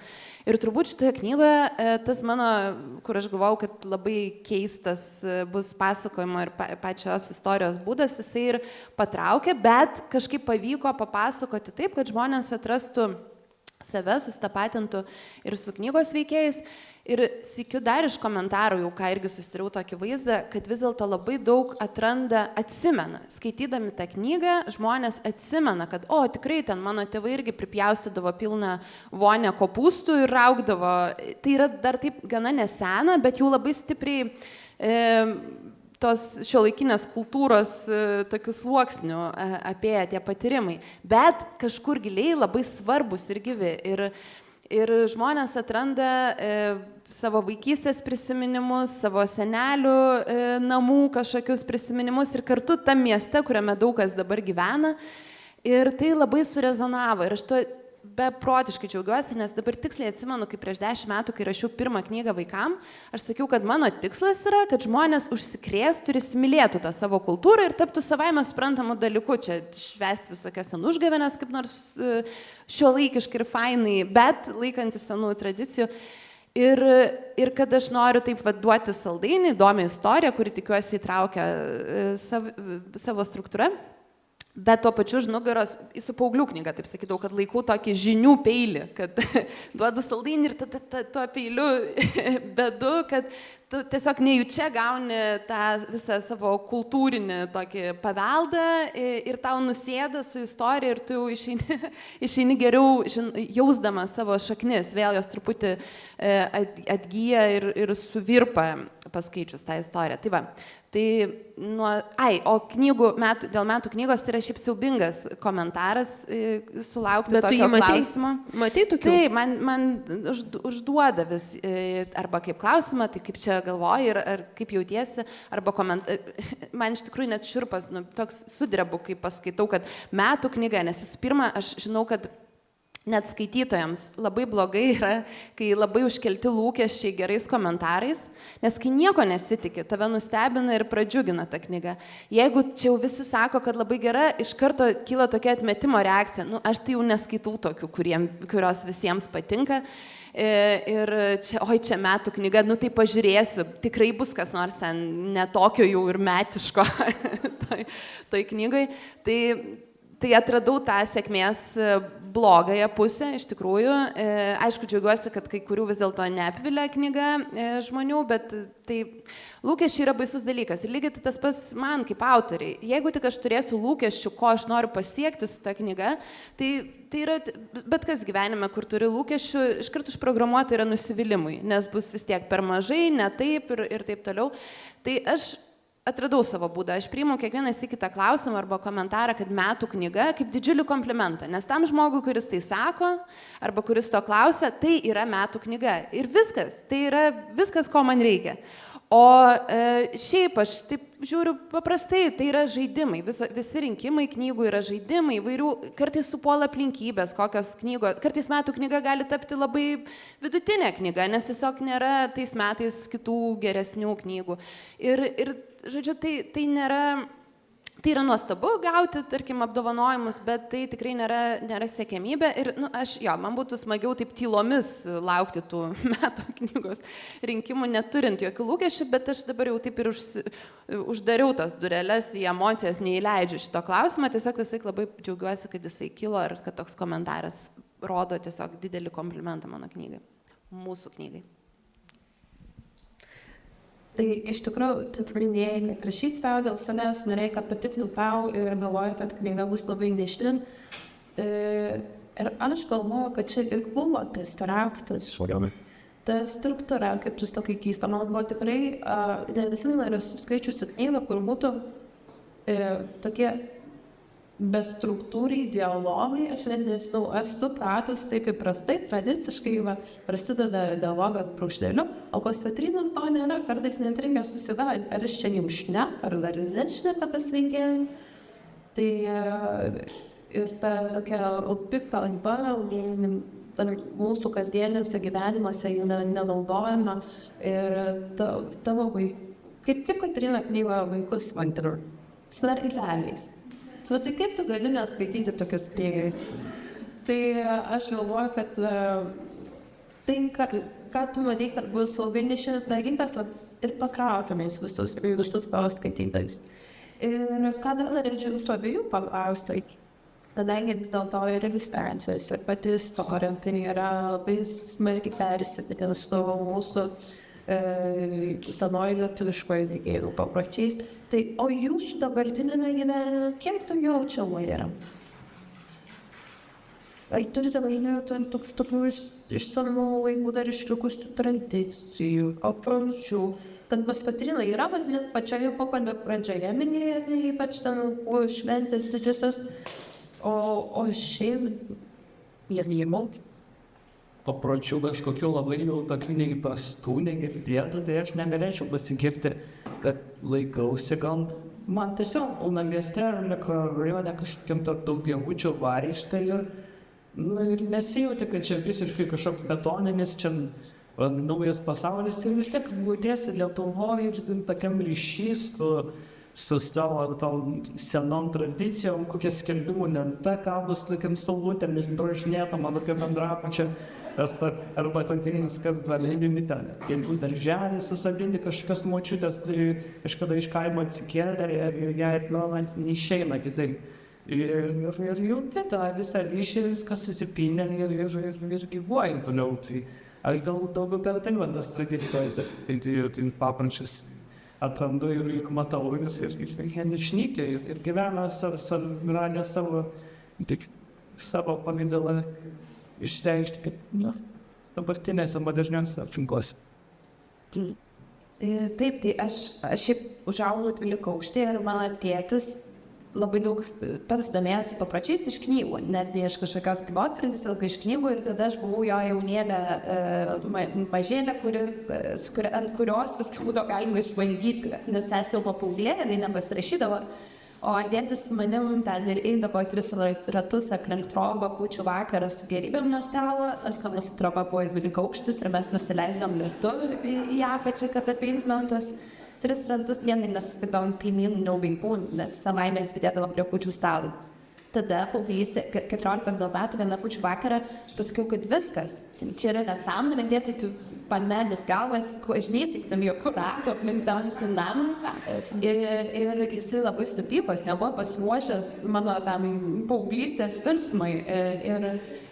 Ir turbūt šitoje knygoje tas mano, kur aš galvau, kad labai keistas bus pasakojimo ir pačios istorijos būdas, jisai ir patraukė, bet kažkaip pavyko papasakoti taip, kad žmonės atrastų save, sustapatintų ir su knygos veikėjais. Ir sykiu dar iš komentarų, jau ką irgi susidariau tokį vaizdą, kad vis dėlto labai daug atsimena. Skaitydami tą knygą, žmonės atsimena, kad, tikrai ten mano tėvai irgi pripjaustydavo pilną vonę kopūstų ir raugdavo. Tai yra dar taip gana nesena, bet jau labai stipriai tos šiuolaikinės kultūros tokių sluoksnių apie tie patyrimai. Bet kažkur giliai labai svarbus ir gyvi. Ir žmonės atranda savo vaikystės prisiminimus, savo senelių namų kažkokius prisiminimus ir kartu tam mieste, kuriame daug kas dabar gyvena. Ir tai labai surezonavo. Ir aš to beprotiškai džiaugiuosi, nes dabar tiksliai atsimenu, kaip prieš 10 metų, kai rašiau pirmą knygą vaikam, aš sakiau, kad mano tikslas yra, kad žmonės užsikrėstų ir įsimylėtų tą savo kultūrą ir taptų savaime suprantamų dalykų. Čia švęsti visokias senų užgavėnes, kaip nors šiuolaikiškai ir fainai, bet laikantis senų tradicijų. Ir kad aš noriu taip duoti saldainį, įdomią istoriją, kuri tikiuosi įtraukia savo struktūrą. Bet tuo pačiu už nugaros, su paauglių knyga, taip sakydavau, kad laikau tokį žinių peilį, kad duodu saldainį ir tuo peiliu bedu, kad tu tiesiog nejučia gauni tą visą savo kultūrinį tokį paveldą ir tau nusėda su istorija ir tu jau išeini geriau jausdama savo šaknis, vėl jos truputį atgyja ir suvirpa paskaičius tą istoriją. Tai va, o dėl metų knygos tai yra šiaip siaubingas komentaras sulaukti tokio klausimo. Matai tokių? Taip, man užduoda vis arba kaip klausimą, tai kaip čia galvoji ar kaip jautiesi, arba man iš tikrųjų net šiurpas, toks sudrebu, kai paskaitau, kad metų knyga, nes visų pirma, aš žinau, kad net skaitytojams labai blogai yra, kai labai užkelti lūkesčiai gerais komentarais, nes kai nieko nesitikė, tave nustebina ir pradžiugina ta knyga. Jeigu čia jau visi sako, kad labai gera, iš karto kyla tokia atmetimo reakcija. Aš tai jau neskaitau tokių, kurios visiems patinka. Ir čia metų knyga, tai pažiūrėsiu, tikrai bus kas nors ten netokio jau ir metiško toj knygai. Tai atradau tą sėkmės blogąją pusę, iš tikrųjų. Aišku, džiaugiuosi, kad kai kurių vis dėlto neapvilia knyga žmonių, bet tai lūkesčiai yra baisus dalykas. Ir lygiai tas pats man kaip autoriai. Jeigu tik aš turėsiu lūkesčių, ko aš noriu pasiekti su ta knyga, tai yra bet kas gyvenime, kur turi lūkesčių, iškart užprogramuota yra nusivylimui, nes bus vis tiek per mažai, ne taip ir taip toliau. Tai aš atradau savo būdą. Aš priimu kiekvieną sykį tą klausimą arba komentarą, kad metų knyga, kaip didžiulį komplimentą. Nes tam žmogui, kuris tai sako, arba kuris to klausia, tai yra metų knyga. Ir viskas. Tai yra viskas, ko man reikia. O šiaip aš taip žiūriu paprastai, tai yra žaidimai. Visi rinkimai knygų yra žaidimai, įvairių, kartais supuola aplinkybės, kokios knygos. Kartais metų knyga gali tapti labai vidutinė knyga, nes tiesiog nėra tais metais kitų geresnių knygų. Ir žodžiu, tai nėra, tai yra nuostabu gauti, tarkim, apdovanojimus, bet tai tikrai nėra siekiamybė. Ir man būtų smagiau taip tylomis laukti tų metų knygos rinkimų, neturint jokių lūkesčių, bet aš dabar jau taip ir uždariau tas dureles į emocijas, neįleidžiu šito klausimo, tiesiog visai labai džiaugiuosi, kad jisai kilo ir kad toks komentaras rodo tiesiog didelį komplimentą mano knygai, mūsų knygai. Tai iš tikrųjų, tu pradėjai, kad rašyti savo dėl savęs, nereikia patikliu tau ir galvoju, kad knyga bus labai nišinė. Ir aš galvoju, kad čia ir buvo tas raktas, ta struktūra, kaip tu tokia keista. Man buvo tikrai, ne visi nariu suskaičiusi knygą, kur būtų tokie bestruktūriai dialogai, aš net nežinau, ar supratus, tai kaip prastai, tradiciškai prasideda dialogas brūkšneliu, o pasitrinant to nėra, kartais net reikia susigalvoti, ar jis čia jau šneka, ar dar nešneka tas veikėjas. Tai ir ta tokia opi kalba, mūsų kasdieniuose gyvenimuose jų nenaudojama. Ir tavo vaikai, kaip tik Kotryna knygoje vaikus vadina, snargleliais. Nu, tai kaip tu gali neskaityti tokius knygas? Tai aš galvoju, kad tai, ką tu manai, kad bus labai nišinis dalykas, ir pakraukime visus tavo skaitytojus. Ir ką dar norėčiau jūsų abiejų paklausti, kadangi vis dėlto ir iliustracijos, ir pati istorija, tai yra labai smarkiai persipynę su mūsų senoji lietuviškoji tikėjimų papročiais. Tai, o jūsų dabartinėme gyvenime, kiek tu jaučiama yra? Ar turite važinėti tokių iš senų laikų dar išlikusių tradicijų, papročių? Kad pas Kotryną yra, bet pačioje pokalbio pradžioje minėjote, ypač ten šventės didžiosios, o šiaip jie neįmauti. Papročių kažkokių labai jau tokių neįprastų, negirdėtų, tai aš negalėčiau pasigirti, kad laikausi gal. Man tiesiog būna mieste ar mikrorajone kažkokiam tarp daugiabučių vaikštai ir nesijauti, kad čia visiškai kažkoks betoninis, čia naujas pasaulis ir vis tiek būtėsi Lietuvoje ir tokiam ryšys su savo senom tradicijom, kokia skelbimų lenta, kabus tokiam saulutėm, išdrožinėta, mano kaip bendrapačia. Arba kontinis, kad valėjimi ten, kelių darželį susabinti kažkokios močiutės, tai kažkada iš kaimo atsikėlė ir jai neišeina kitaip. Ir jauti tą visą ryšį, viskas susipinė ir gyvuoja toliau. Tai aš galbūt daugiau per tai vandas tradicijos, tai papančius atrandu ir matau ir išnykė ir gyvena savo pamidalą išreikšti dabartinėse moderniuose aplinkose. Taip, tai aš šiaip užaugau 12 aukšte ir mano tėtis labai daug pasidomėjosi papročiais iš knygų, net ne iš kažkokios gyvos tradicijos, iš knygų, ir tada aš buvau jo jaunėlė mažėlė, ant kurios viską būdavo galima išbandyti, nes esu paauglė, jinai nepasirašydavo. O tėtis su manim ten ir eidavo 3 ratus aplink trobą kūčių vakarą su gėrybėm nuo stalo, nors mūsų troba buvo 12 aukštis ir mes nusileisdom liftu į apačią, kad apeintumėm tos 3 ratus, vienai nesusitikdavom kaimynų vaikų, nes savaime sėdėdavom prie kūčių stalo. Tada paauglystė, 14 metų, vieną kūčių vakarą, aš pasakiau, kad viskas, čia yra nesąmonė, tai tu pamedis galvas, žinai, tam jokių ratų, aplink ten su namą. Ir jisai labai supykos, nebuvo pasiruošęs mano tam paauglystės virsmai.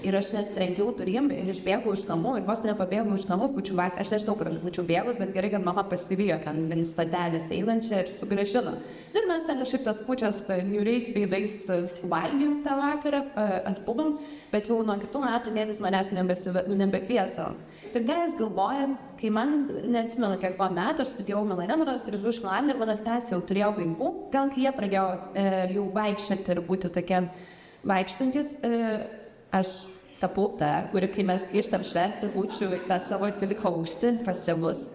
Ir aš net trenkiau turim ir išbėgau iš namų, ir vos nepabėgau iš namų kūčių vakarą. Aš nežinau, kur aš būčiau bėgus, bet gerai, kad mama pasivijo ten vienis stotelės einančią ir sugrąžino. Ir mes ten kažkaip tas kūčias niūriais veidais suvalgėm tą vakarą, atbūgom, bet jau nuo kitų metų tėtis manęs nebekviesavo. Ir ką jūs galvojat, kai man, neatsimenu, kiek buvo metų, aš studijavau Milanoras, grįžau iš Milano ir mano sesė jau turėjo vaikų, gal kai jie pradėjo jau vaikščioti ir būti tokie vaikštantis, aš tapau ta, kuri kai mes grįžtam švęsti kūčių tą savo 12 aukštį pas tėvus,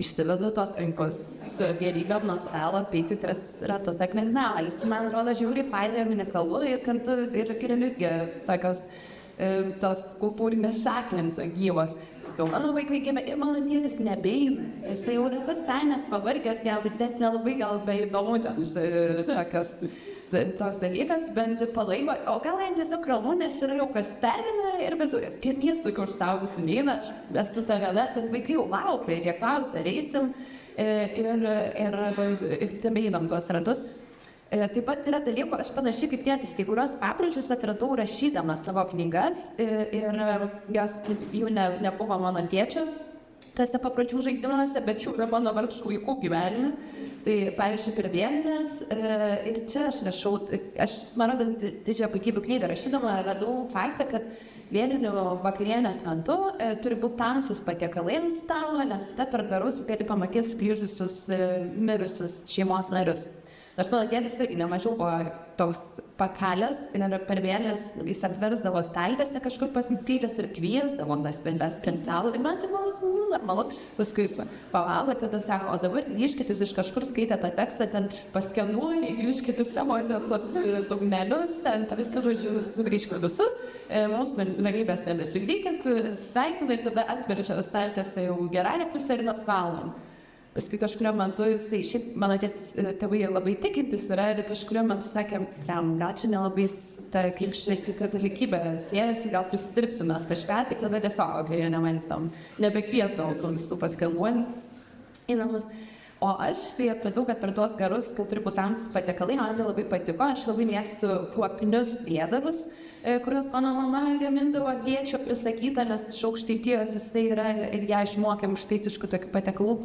išsivedu tos rankos su gėrybėm nuo stalo, apeiti 3 ratus aplink namą. Jis man atrodo žiauriai fainai ir unikalu ir kartu ir irgi tokios tos kultūrinės šaknės gyvos. Sakau, mano vaikai gimė ir mano tėtis nebeina. Jisai jau yra pasenęs, pavargęs, jam net nelabai gal beįdomu tokios toks dalykas, bent palaiko, o gal jam tiesiog ramu, nes yra jau kas perėmė ir visokias. Kaip jis tokių užsaugusi neina, aš esu ta gale, kad vaikai jau laukia ir jie klausia, reisim ir tebeinam tuos ratus. Taip pat yra dalykų, aš panašiai kaip tėtis, kai kurios papročius atradau rašydama savo knygas ir jos jų nebuvo mano tėčio tose papročių žaidimuose, bet jau yra mano vargšų vaikų gyvenime. Tai, pavyzdžiui, per vėlines, ir čia aš rašau, man rodant didžiąją puikybių knygą rašydama, radau faktą, kad vėlinių vakarienės metu turi būti tamsus patiekalai ant stalo, nes tada per garus gali pamatyti sugrįžusius mirusius šeimos narius. Nors mano tėtis irgi nemažiau buvo toks pakalės ir per vėlės jis apversdavo staltėse kažkur pasiskaitęs ir kviesdavo tas vėlės prie stalo. Ir man tai buvo normalu. Paskui pavalo, tada sako, o dabar grįžkit, iš kažkur skaitė tą tekstą, ten paskenuoja, grįžkit į savo tos dugnelius, ten visi žodžiu sugrįžkit visur. Mūsų realybės nebetrikdykit, sveikina ir tada atverčia staltėse jau gerąją pusę ir mes valom. Paskui kažkurio metu, tai šiaip mano tėvai labai tikintis yra ir kažkurio metu sakė, gal čia nelabai ta krikščioniška katalikybė siejasi, gal prisidirbsim mes kažką, tai tada tiesiog jie nemanytam, nebekviesdavau tų visų paskelbuonių į namus. O aš tai atradau, kad per tuos garus, kad turi būti tamsus patiekalai, man tai labai patiko, aš labai mėgstu kvapinius priedarus, kuriuos mano mama gamindavo tėčio prisakytą, nes iš Aukštaitijos jisai yra ir ją išmokė aukštaitiškų tokių patiekalų.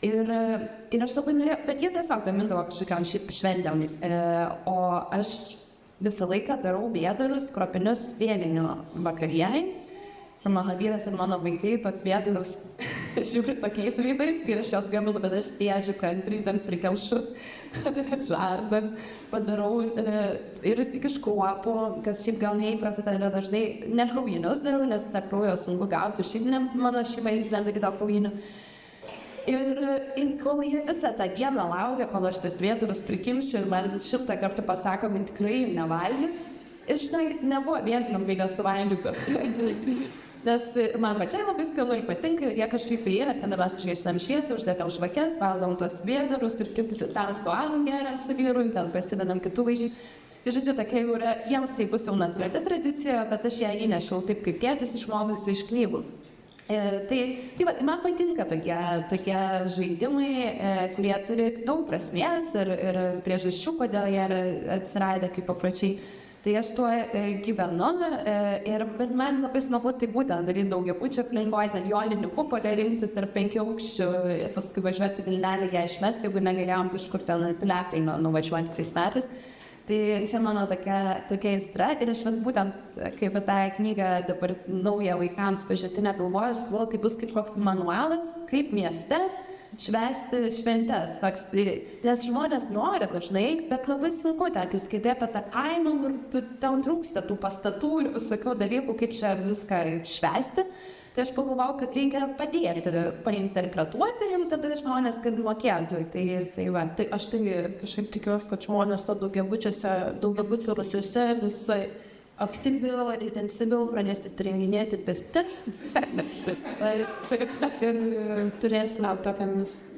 Ir aš labai norėjau, bet jie tiesiog gamindavo kažkokiam šventėm. O aš visą laiką darau vėdarus, kruopinius vėlinių vakarienei. Ir mano vyras ir mano vaikai tos vėdarus žiūri tokiais veidais, kai aš jos gaminu, bet aš sėdžiu kantriai, ten prikaušu žardas, padarau ir tik iš kruopų, kas šiaip gal neįprasta, tai yra dažnai nekraujinius darau, nes tą kraujo sunku gauti, šiaip mano šeimai nedarydavo kraujinių. Ir kol jie visą tą dieną laukia, kol aš tas vėdarus prikimšiu ir man 100 kartų pasako, man tikrai nevalgys. Ir žinai, nebuvo vien labai nesuvalgytos. Nes man pačiai labai skanu ir patinka, ir jie kažkaip įėjo, tada mes užgaišinam šviesą, uždėtam žvakes, valgom tos vėdarus ir taip ten su alu geria su vyru, ten pasidedam kitų vaizdžių. Ir žodžiu, tokia jau yra, jiems tai bus jau natūrali tradicija, bet aš ją įnešiau taip kaip tėtis išmokusi iš knygų. Tai man patinka tokie žaidimai, kurie turi daug prasmės ir priežasčių, kodėl jie atsiradę kaip papročiai. Tai aš tuo gyvenu, bet man labai smagu tai būtent daryti daugiabučio aplinkoje, ten joninių kupolę rinkti tarp 5 aukščių ir paskui važiuoti Vilnelį ją išmesti, jeigu negalėjom kažkur ten piliakai nuvažiuoti tais metais. Tai čia mano tokia aistra ir aš būtent kaip tą knygą dabar naują vaikams pažintinę galvoju, aš galvoju, tai bus kaip koks manualas, kaip mieste švęsti šventes. Nes žmonės nori dažnai, bet labai sunku, kai skaitai apie tą kaimą ir tau trūksta tų pastatų ir visokių dalykų, kaip čia viską švęsti. Tai aš pagalvojau, kad reikia padėti, painterpretuoti ir tada žmonės, kad mokėtų. Tai aš tai kažkaip tikiuosi, kad žmonės to daugiabučių rūsiuose visai aktyviau ir intensyviau pradėsi tyrinėti pirtis. Ir turėsime tokią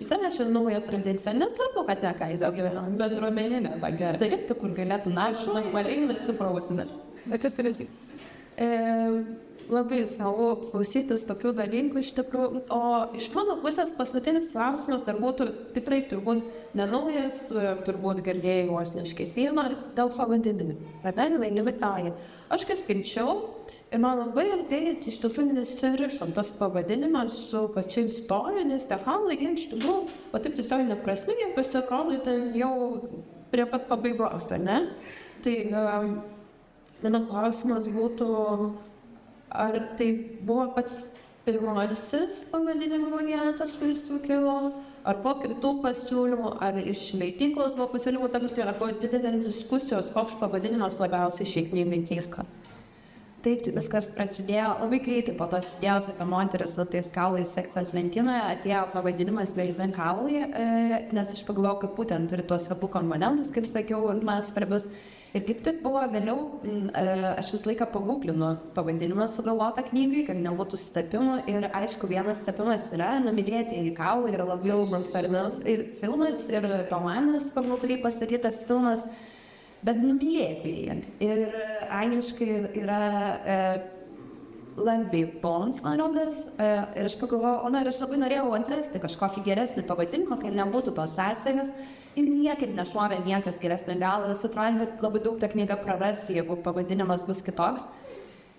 įtanašią naują tradiciją. Nesvarbu, kad ne ką įdaugiau bendruomeninę tokią. Taip, kur galėtų našų normaliai nesiprausinti. Labai smagu klausytis tokių dalykų iš tikrųjų. O iš mano pusės paskutinis klausimas dar būtų tikrai turbūt nenaujas, turbūt girdėjai vos neiškės vieno dėl pavadinimų. Aš kai skaičiau ir man labai ilgai iš tikrųjų nesirišom tas pavadinimas su pačia istorija, nes tie kalnai iš tikrųjų, o taip tiesiog neprasmingai pasirodo ten jau prie pat pabaigos, ar ne? Tai mano klausimas būtų, ar tai buvo pats pirmasis pavadinimo variantas, kuris sukilo, ar po kitų pasiūlymų, ar iš leidyklos buvo pasiūlymų, ar buvo didelės diskusijos, koks pavadinimas labiausiai šiai knygai tiko. Taip, tai viskas prasidėjo labai greitai, po tos idėjos apie moteris su tais kaulais sekcijos lentynoje atėjo pavadinimas Mėlyni kaulai, nes aš pagalvojau, kad būtent turi tuos abu komponentus, kaip sakiau, man svarbius. Ir kaip tik buvo vėliau, aš visą laiką pagūglinu pavadinimą sugalvotą knygai, kad nebūtų sutapimų. Ir aišku, vienas sutapimas yra Numylėtieji kaulai, yra labiau svarbus ir filmas, ir romanas pagal kurį pastatytas filmas, bet Numylėtieji. Ir angliškai yra Lovely Bones, man rodos. Ir aš pagalvojau, ir aš labai norėjau atrasti kažkokį geresnį pavadinimą, kad nebūtų tos sąsajos. Ir niekaip nešovė niekas geresnį galą. Vis atrodo, kad labai daug ta knyga praras, jeigu pavadinimas bus kitoks.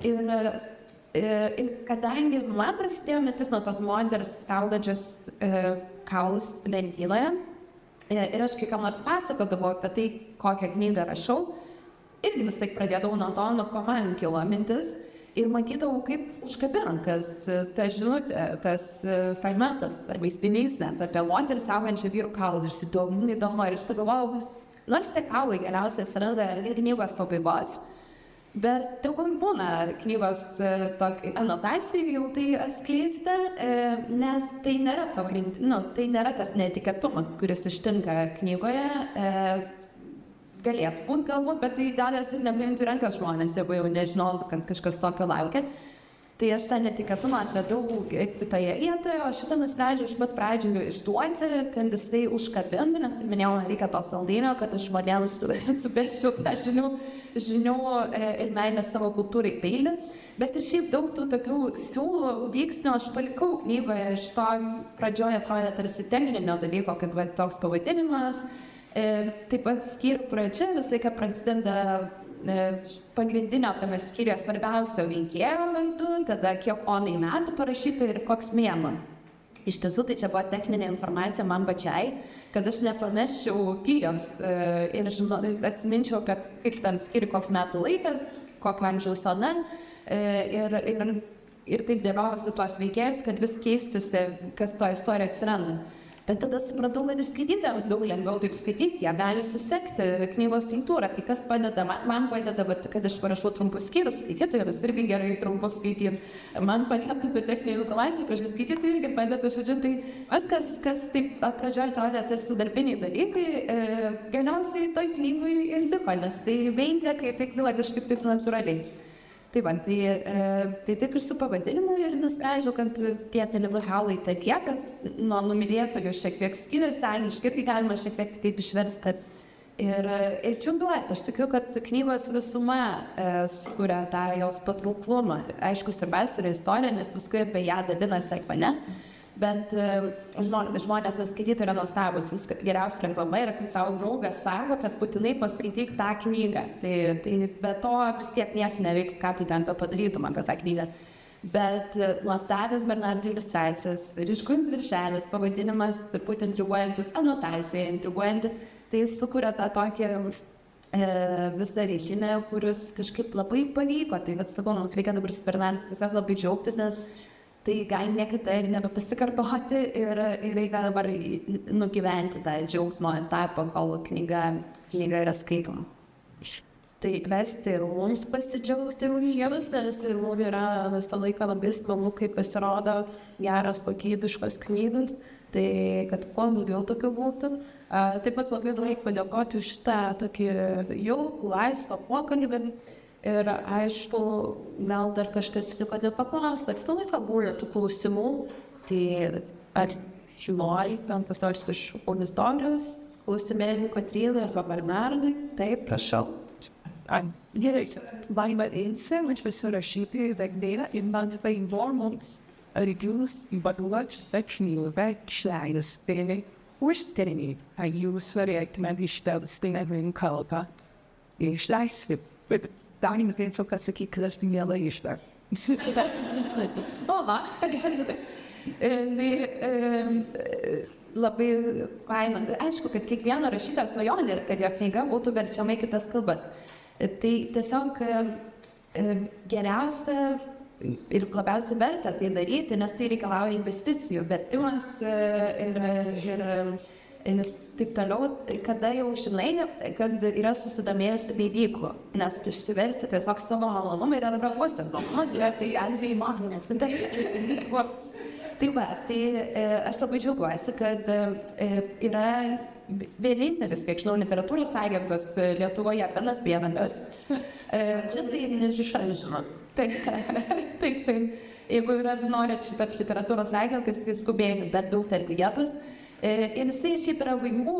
Ir kadangi man prasidėjo mintis nuo tos moters saugančios kaulus lentynoje, ir aš kai kam nors pasakodavau apie tai, kokią knygą rašau, irgi visai pradėdavau nuo to, nuo ko man kilo mintis. Ir matydavau, kaip užkabinantas ta žinutė, tas fragmentas ar vaizdinys net apie moterį saugančią vyrų kaulus. Ir įdomu, ir aš pagalvojau, Nors tie kaulai galiausiai atsiranda ir knygos pabaigos. Bet tegul būna knygos anotacijai jau tai atskleisti, nes tai nėra tai nėra tas netikėtumas, kuris ištinka knygoje. Galėtų būt galbūt, bet tai galės ir nepriimti rankas žmonės, jeigu jau nežinotų, kad kažkas tokio laukia. Tai aš tą netikėtumą atradau kitoje vietoje, o šitą nusprendžiau iš pat pradžių išduoti, kad jisai užkabintų, nes minėjau, reikia to saldainio, kad aš žmonėms subesčiau tą žinių ir meilę savo kultūrai peilį. Bet ir šiaip daug tų tokių siūlų vyksnių aš palikau knygoje, iš to pradžioje atrodė tarsi techninio dalyko, kaip toks pavadinimas. Taip pat skyrių pradžia visai, kad prasideda pagrindinio tame skyriuje svarbiausio veikėjo vardu, tada kiek onai metų parašyta ir koks mėnuo. Iš tiesų, tai čia buvo techninė informacija man pačiai, kad aš nepamesčiau gijos ir atsiminčiau, kaip tam skyriui koks metų laikas, kokio amžiaus ona ir taip dėliojausi tuos veikėjus, kad vis keistųsi, kas to istorija atsiranda. Bet tada supratau, kad ir skaitytojams daug lengviau taip skaityti, jie gali susekti knygos struktūrą. Tai kas padeda? Man padeda, kad aš parašau trumpus skyrius, skaitytojams irgi gerai trumpus skaityti. Man padeda techninė klasė, kažkas skaityti irgi padeda, žodžiu, tai viskas, kas taip pradžioje atrodė tarsi darbiniai dalykai, galiausiai toj knygui ir liko, nes tai veikia, kai tai kyla kažkaip taip natūraliai. Tai va, tai taip ir su pavadinimu ir nusprendžiau, kad tie televihalai tokie, kad nuo numylėtojų šiek tiek skiriasi, angliškai irgi galima šiek tiek taip išversti. Ir džiaugiuosi, aš tikiu, kad knygos visuma sukuria tą jos patrauklumą. Aišku, svarbiausia yra istorija, nes paskui apie ją dalinasi arba ne. Bet žmonės skaitytojai yra nuostabus, geriausia reklama yra, kai tau draugas sako, kad būtinai paskaityk tą knygą. Tai be to vis tiek niekas neveiks, ką tu ten padarytum apie tą knygą. Bet nuostabios Bernardo iliustracijos, ryškus viršelis, pavadinimas, truputį intriguojantis, anotacija intriguojanti, tai sukuria tą tokį visą ryšinę, kuris kažkaip labai pavyko. Tai sakau, mums reikia dabar su Bernardu tiesiog labai džiaugtis, nes tai gali niekada ir nebepasikartoti ir reikia dabar nugyventi tą džiaugsmo etapą, kol knyga yra skaitoma. Tai leisti ir mums pasidžiaugti jiems, nes ir mums yra visą laiką labai smagu, kai pasirodo geras kokybiškos knygos, tai kad kuo daugiau tokių būtų. Taip pat labai daug padėkoti už tą tokį jaukų, laisvą pokalbį. Ir aišku, gal dar kažkas liko nepaklausta, visą laiką buvo tų klausimų, tai ar žinojai, tas nors iš auditorijos, klausimėlių Kotrynai arba Bernardui, taip, prašau. Gerai, vaima eilse, aš pasirašyti įdagdėlę ir man painformums, ar jūs įvaduot šitą knygą išleidęs, tai užsienį, ar jūs norėtumėte išversti į kalbą ir išleisti. Galime tiesiog pasakyti, kad aš mielai išverčiu. Oha, labai faina. Aišku, kad kiekvieno rašytojo svajonė, kad jo knyga būtų verčiama į kitas kalbas. Tai tiesiog geriausia ir labiausiai verta tai daryti, nes tai reikalauja investicijų, vertimas ir taip toliau, kada jau žinai, kad yra susidomėjusi leidyklų, nes išsiversti tiesiog savo malonumą yra brangus tas dalykas, tai gali įmanomas. Tai va, tai aš labai džiaugiuosi, kad yra vienintelis, kiek žinau, literatūros agentas Lietuvoje, Benas Biemendas. Čia tai nežinau. Taip. Jeigu norit šitą literatūros agentas, tai skubėjai, bet daug tarp vietos. Ir jisai šiaip yra vaikų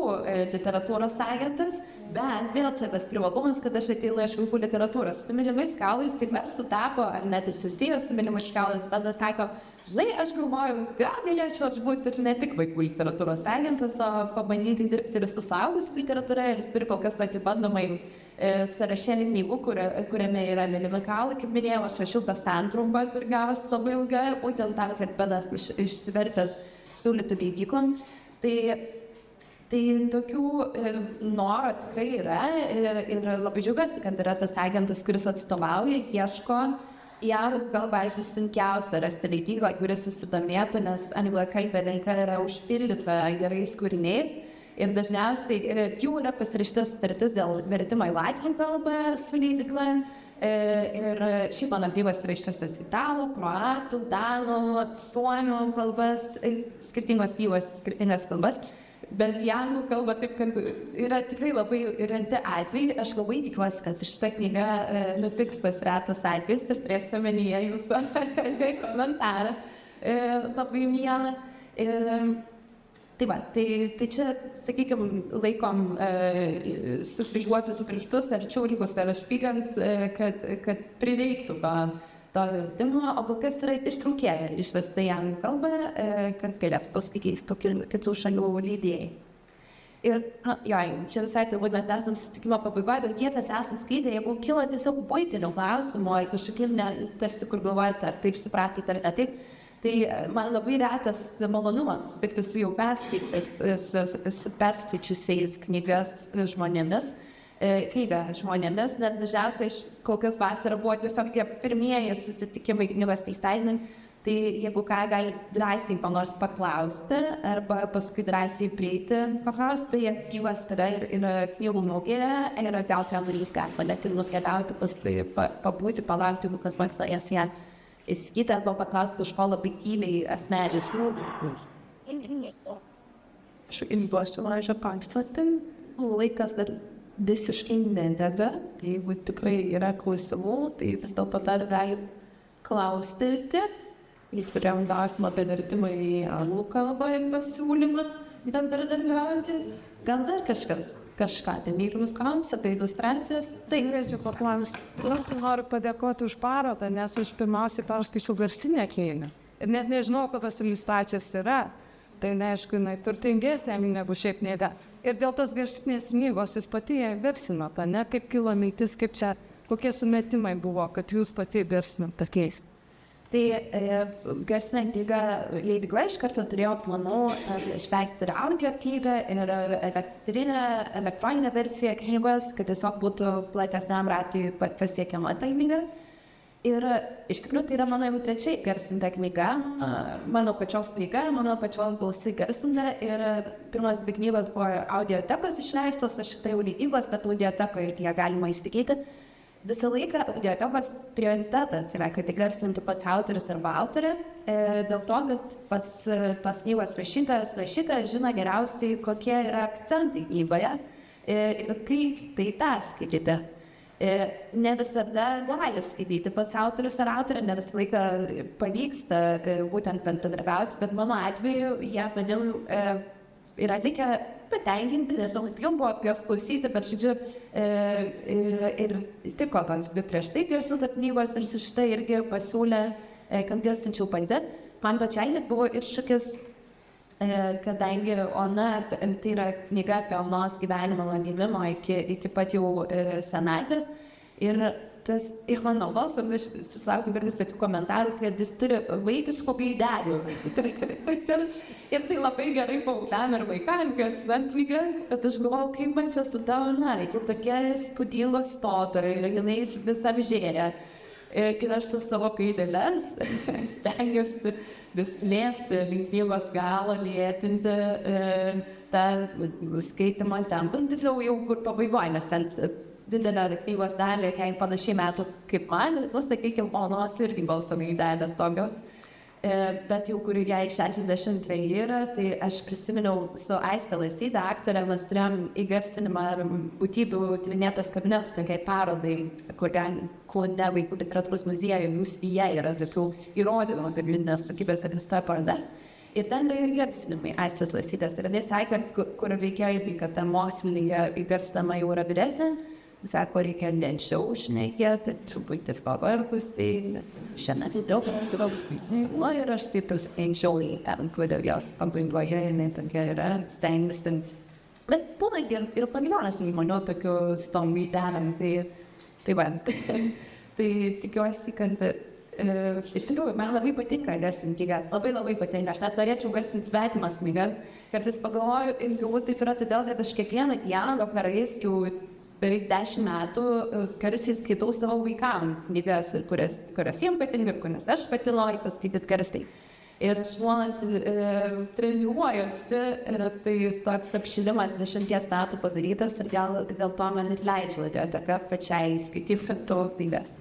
literatūros agentas, bet vėl čia tas privalumas, kad aš ateinu iš vaikų literatūros. Su Mylimais kaulais taip mes sutapo, ar net ir susijęs su Mylimais kaulais, tada sako, žinai, aš galvoju, gal galėčiau aš būti ir ne tik vaikų literatūros agentas, o pabandyti dirbti ir su suaugusių literatūra. Jis turi kol kas tokį bandomai sąrašėlį knygų, kuriame yra Mylimi kaulai. Kaip minėjau, aš rašiau tą santrumpą, kur gavosi labai ilga, būtent tam, kad Benas išsivertęs siūlytų leidyklom. Tai tokių norų tikrai yra ir labai džiaugiuosi, kad yra tas agentas, kuris atstovauja, ieško. Jam kalba, aišku, sunkiausia rasti leidyklą, kuris susidomėtų, nes anglakalbė rinka yra užpildyta gerais kūriniais Ir dažniausiai jų yra pasirašyta sutartis dėl vertimo į latvių kalbą su leidykla. Ir šiaip mano knygos yra išverstos italų, kroatų, danų, suomių kalbas, skirtingos knygos, skirtingas kalbas. Bet į anglų kalbą taip, kad yra tikrai labai reti atvejai. Aš labai tikiuosi, kad šitą knygą nutiks tas retas atvejis ir turėsiu omenyje jūsų komentarą. Labai mielą. Ir tai čia, sakykime, laikom sukryžiuotus pirštus arčiau lygos rašpygams, kad prireiktų to vertimo, o kol kas yra ištraukėję išversta į anglų kalbą, kad galėtų paskaityti tokių kitų šalių leidėjai. Ir, čia visai turbūt mes esame susitikimo pabaigoje, bet kiek mes esame skaitę, jeigu kilo tiesiog buitinių klausimų, ar kažkokie, tarsi kur galvojate, ar taip supratot, ar ne taip, tai man labai retas malonumas susitikti su jau perskaičiusiais knygą žmonėmis, nes dažniausiai kol kas vasarą buvo tiesiog tie pirmieji susitikimai knygos teisėjai, tai jeigu ką, gali drąsiai nors paklausti, arba paskui drąsiai prieiti paklausti, tai knygos yra ir knygų mugėje, ir gal ten darys galima net ir nuskeliauti, paskui pabūti, palaukti, kas vyksta jas ją įsigyti, arba paklausti kažko labai tyliai asmeniškai. Aš ilgiuosi mažą konstantį, Laikas dar visiškai nedega, tai jeigu tikrai yra klausimų, tai vis dėlto dar gali klaustelti. Ir turėjom klausimą apie vertimą į anglų kalbą ir pasiūlymą bendradarbiauti. Gal dar kažką, tai mylimus klausimus apie iliustracijas. tai norėčiau paklausti. Noriu padėkoti už parodą, nes aš pirmiausiai perskaičiau garsinę knygą. Ir net nežinau, kokios iliustracijos yra. Tai neaišku, jinai turtingesnė negu šiaip knyga. Ir dėl tos garsinės knygos jūs pati ją garsinote, ne? Kaip kilo mintis, kaip čia, kokie sumetimai buvo, kad jūs pati garsinot tokiais. Tai garsinę knygą leidykla iš karto turėjo planų išleisti ir audio knygą, ir elektroninę versiją knygos, kad tiesiog būtų platesniam ratui pasiekiama ta knyga. Ir iš tikrųjų tai yra mano jau trečiai garsinta knyga, mano pačios knyga, mano pačios balsai garsinta. Ir pirmas dvi knygos buvo audiotekos išleistos, aš šitą jau leidyklos, bet audiotekoje ją galima įsigyti. Visą laiką audiotekos prioritetas yra, kad įgarsintų pats autorius arba autorė, dėl to, kad pats knygos rašytojas žino geriausiai, kokie yra akcentai knygoje ir kaip tai tą skaityti. Ne visada gali skaityti pats autorius ar autorė, ne visą laiką pavyksta būtent bendradarbiauti, bet mano atveju jie manim yra likę patenkinti, nežinau, kaip jums buvo apie jos klausyti, bet žodžiu, ir tiko tos dvi prieš tai garsintos knygos ir su šitą irgi pasiūlė, kad garsinčiau pati. Man pačiai net buvo iššūkis, kadangi Ona, tai yra knyga apie Onos gyvenimą nuo gimimo iki pat jau senatvės. Ir mano balsas, aš susilaukiu kartais tokių komentarų, kad jis turi vaikiškų gaidelių. Ir tai labai gerai paaugliam ir vaikam, jos bent knygas, bet aš galvoju, kaip man čia su tavo reikia tokia įspūdinga stotora ir jinai vis apžėrė. Kai aš su savo gaidelės stengiuosi vis lėpti link knygos galo, lėtinti tą skaitimą tempą, tiksliau jau kur pabaigoje, nes ten didelę knygos dalį, jai panašiai metų kaip man, sakykime, Onos irgi balso gaidelės tokios, bet jau kur jai 62 yra, tai aš prisiminiau su Aiste Lasyte, aktorė, mes turėjom įgarsinimą būtybių tyrinėtos kabinetų tokiai parodai, Kaune vaikų literatūros muziejuje, Rūsyje yra tokių įrodymų, kad vidinės kokybės egzistuoja paroda. Ir ten yra įgarsinimai Aistės Lasytės. Ir jinai sakė, kur reikėjo, kad ta mokslininkė įgarsinama jau yra vyresnė. Sako, reikia lėčiau šnekėti, truputį pavargus, tai šiandien daug ir aš taip anksčiau kodėl jos pabaigoje, jinai tokia yra, stengiasi. Bet būna ir pagyvenęs žmonių tokių stom gaidelėm, tai va. Tai tikiuosi, kad iš tikrųjų man labai patinka garsinti knygas, labai patinka. Aš net norėčiau garsinti svetimas knygas. Kartais pagalvoju, ir galbūt taip yra todėl, kad aš kiekvieną dieną vakarais jau beveik 10 metų kartais skaitau savo vaikam knygas, kurias jiems patinka ir kurias aš pati noriu paskaityti kartais. ir aš nuolat treniruojuosi ir tai toks apšilimas 10 metų padarytas ir gal dėl to man ir leidžia Radioteka pačiai skaityti savo knygas.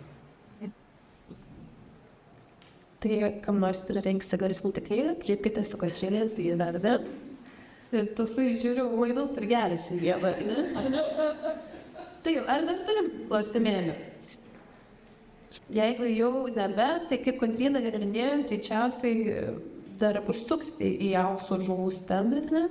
Tai kam nors prireiks garsų tikrai, kreipkite su Kotrynos į Verdą. Ir tasai žiūriu, vaidau ir geras į Dievą, ne? Tai ar dar turim klausimėlių? Jeigu jau nebe, tai kaip Kotryna ir minėjo, greičiausiai dar užsuks į Aukso žuvų stendą, ne?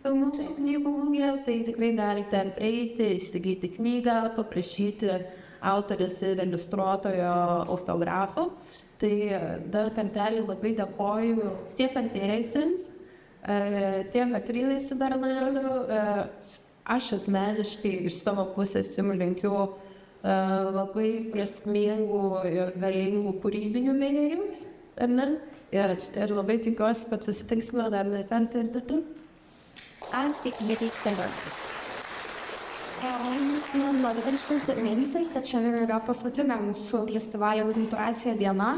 Mūsų knygų mugė, tai tikrai galite prieiti, įsigyti knygą, paprašyti autorės ir iliustruotojo autografo. Tai dar kartelį labai dėkoju tiek atėjusiems, tiek Kotrynai su Bernardu. Aš asmeniškai iš savo pusės jums linkiu labai prasmingų ir galingų kūrybinių vėjų, ar ne? Ir labai tikiuosi, kad susitiksime dar kartą ir dar. Ačiū, tik nevykstama. Noriu iškirti mintį, kad šiandien yra paskutinė mūsų festivalio Kultūracija diena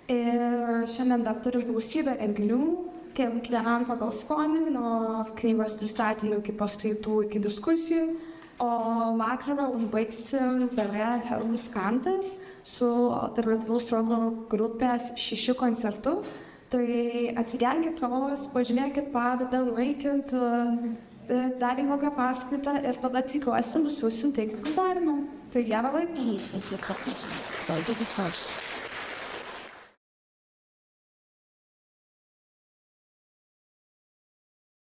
ir šiandien dar turi gausybę renginių, kiekvienam pagal skonį, nuo knygos pristatymų iki paskaitų, iki diskusijų. O vakarą užbaigsim Belė Hermus Kantas su alternatyvaus roko grupės 6 koncertų. Tai atsigerkit kavos, pažiūrėkit parodą, nueikit, dar į kokią paskaitą ir tada tikiuosi nusiųsim teikti darymą. Tai gerą laiką.